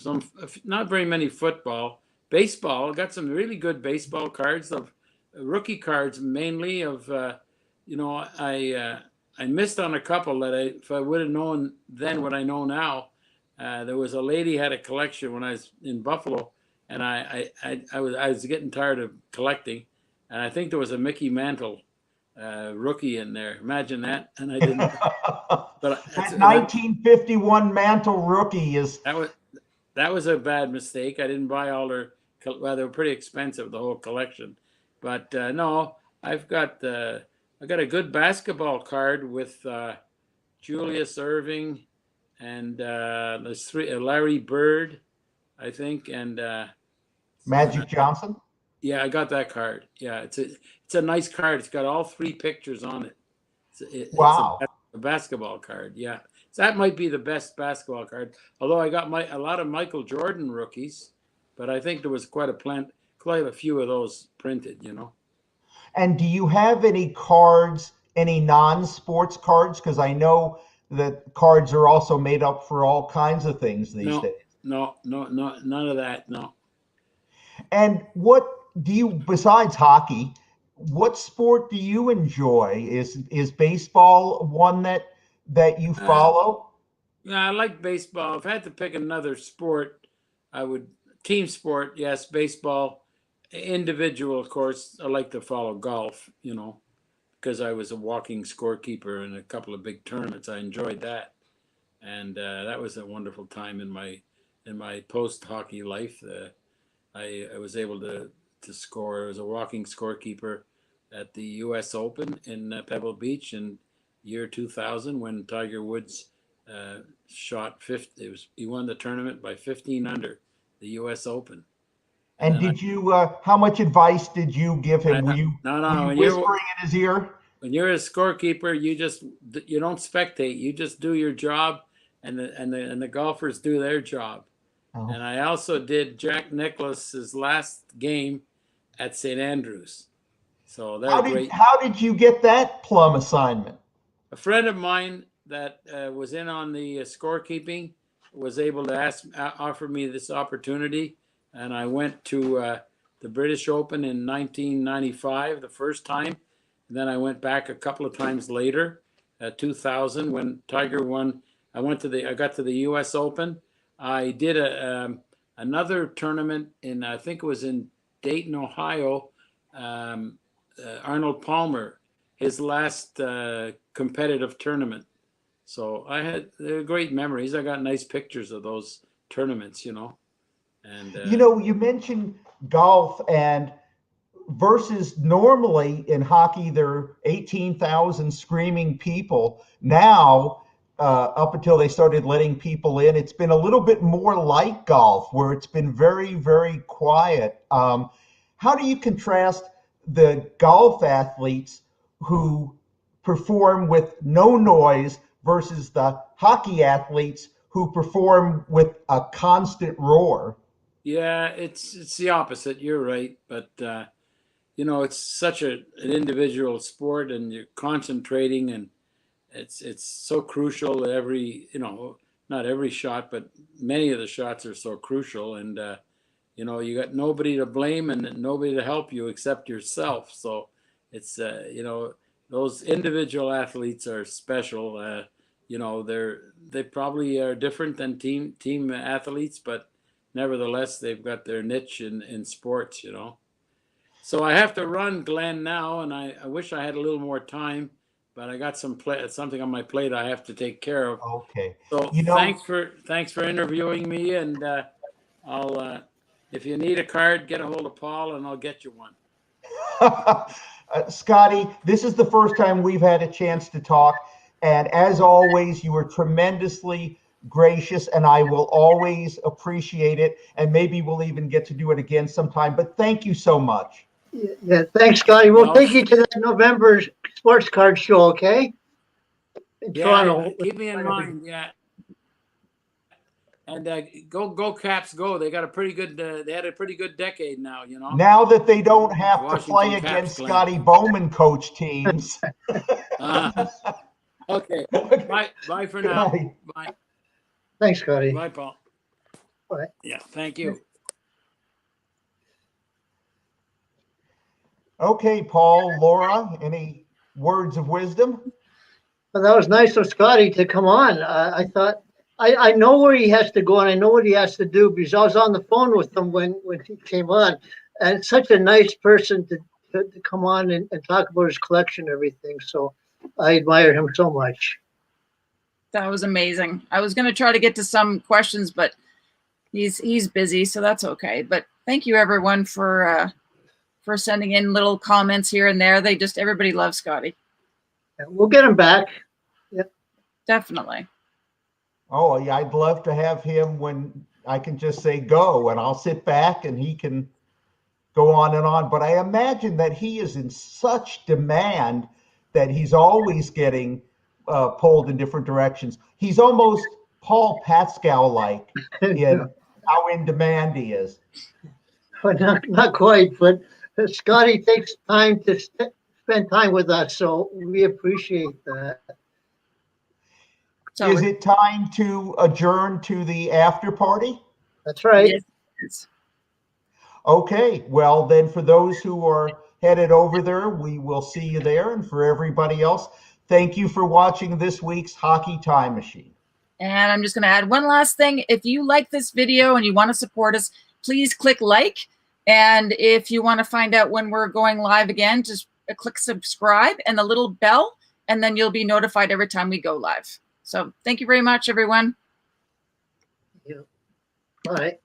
not very many football, baseball. I got some really good baseball cards, of rookie cards mainly. Of you know, I missed on a couple that if I would have known then what I know now. There was a lady had a collection when I was in Buffalo, and I was getting tired of collecting, and I think there was a Mickey Mantle rookie in there. Imagine that, and I didn't. But that 1951 Mantle rookie is that was a bad mistake. I didn't buy all their. Well, they were pretty expensive, the whole collection. But no, I've got I got a good basketball card with Julius Erving. And there's 3 Larry Bird, I think, and Magic Johnson. Yeah, I got that card. Yeah, it's a nice card. It's got all 3 pictures on it. Wow, it's a basketball card. Yeah, so that might be the best basketball card. Although I got a lot of Michael Jordan rookies, but I think there was quite a few of those printed. You know. And do you have any cards, any non-sports cards? Because I know that cards are also made up for all kinds of things these days. No, none of that. No. And what do you, besides hockey, what sport do you enjoy? Is baseball one that you follow? Yeah, I like baseball. If I had to pick another sport, I would team sport. Yes, baseball. Individual, of course, I like to follow golf. You know, because I was a walking scorekeeper in a couple of big tournaments. I enjoyed that, and that was a wonderful time in my post hockey life. I was able to score. I was a walking scorekeeper at the U.S. Open in Pebble Beach in year 2000 when Tiger Woods shot 50. He won the tournament by 15 under, the U.S. Open. And did you? How much advice did you give him? Were you whispering in his ear? When you're a scorekeeper, you don't spectate. You just do your job, and the golfers do their job. Oh. And I also did Jack Nicklaus's last game at St. Andrews. So how did you get that plum assignment? A friend of mine that was in on the scorekeeping was able to offer me this opportunity. And I went to the British Open in 1995, the first time. And then I went back a couple of times later, 2000, when Tiger won. I got to the U.S. Open. I did another tournament I think it was in Dayton, Ohio. Arnold Palmer, his last competitive tournament. So they're great memories. I got nice pictures of those tournaments, you know. And you know, you mentioned golf, and versus normally in hockey there are 18,000 screaming people. Now, up until they started letting people in, it's been a little bit more like golf, where it's been very, very quiet. How do you contrast the golf athletes who perform with no noise versus the hockey athletes who perform with a constant roar? Yeah, it's the opposite. You're right, but you know, it's such an individual sport, and you're concentrating, and it's so crucial that every, you know, not every shot, but many of the shots are so crucial. And, you know, you got nobody to blame and nobody to help you except yourself. So it's, you know, those individual athletes are special. You know, they probably are different than team athletes, but nevertheless, they've got their niche in sports, you know. So I have to run, Glenn, now, and I wish I had a little more time, but I got something on my plate I have to take care of. Okay. So You know, thanks for interviewing me, and I'll if you need a card, get a hold of Paul, and I'll get you one. Scotty, this is the first time we've had a chance to talk, and as always, you were tremendously gracious, and I will always appreciate it, and maybe we'll even get to do it again sometime. But thank you so much. Yeah, thanks, Scotty. We'll take you to that November sports card show, okay? In Toronto. Keep me in mind, yeah. And go Caps, go! They got a pretty good. They had a pretty good decade now, you know. Now that they don't have to Washington play Caps against playing. Scotty Bowman coach teams. Okay. Bye for now. Bye. Thanks, Scotty. Bye, Paul. Bye. Yeah, thank you. Okay, Paul, Laura, any words of wisdom? Well, that was nice of Scotty to come on. I thought I know where he has to go and I know what he has to do because I was on the phone with him when he came on, and such a nice person to come on and talk about his collection and everything. So I admire him so much. That was amazing. I was going to try to get to some questions, but he's busy, so that's okay. But thank you everyone for sending in little comments here and there. Everybody loves Scotty. Yeah, we'll get him back. Yep. Definitely. Oh, yeah, I'd love to have him when I can just say go and I'll sit back and he can go on and on. But I imagine that he is in such demand that he's always getting pulled in different directions. He's almost Paul Pascal-like in how in demand he is. But not quite, but Scotty takes time to spend time with us, so we appreciate that. So Is it time to adjourn to the after party? That's right. Yes. Okay, well then for those who are headed over there, we will see you there. And for everybody else, thank you for watching this week's Hockey Time Machine. And I'm just going to add one last thing. If you like this video and you want to support us, please click like. And if you want to find out when we're going live again, just click subscribe and the little bell, and then you'll be notified every time we go live. So thank you very much, everyone. All right.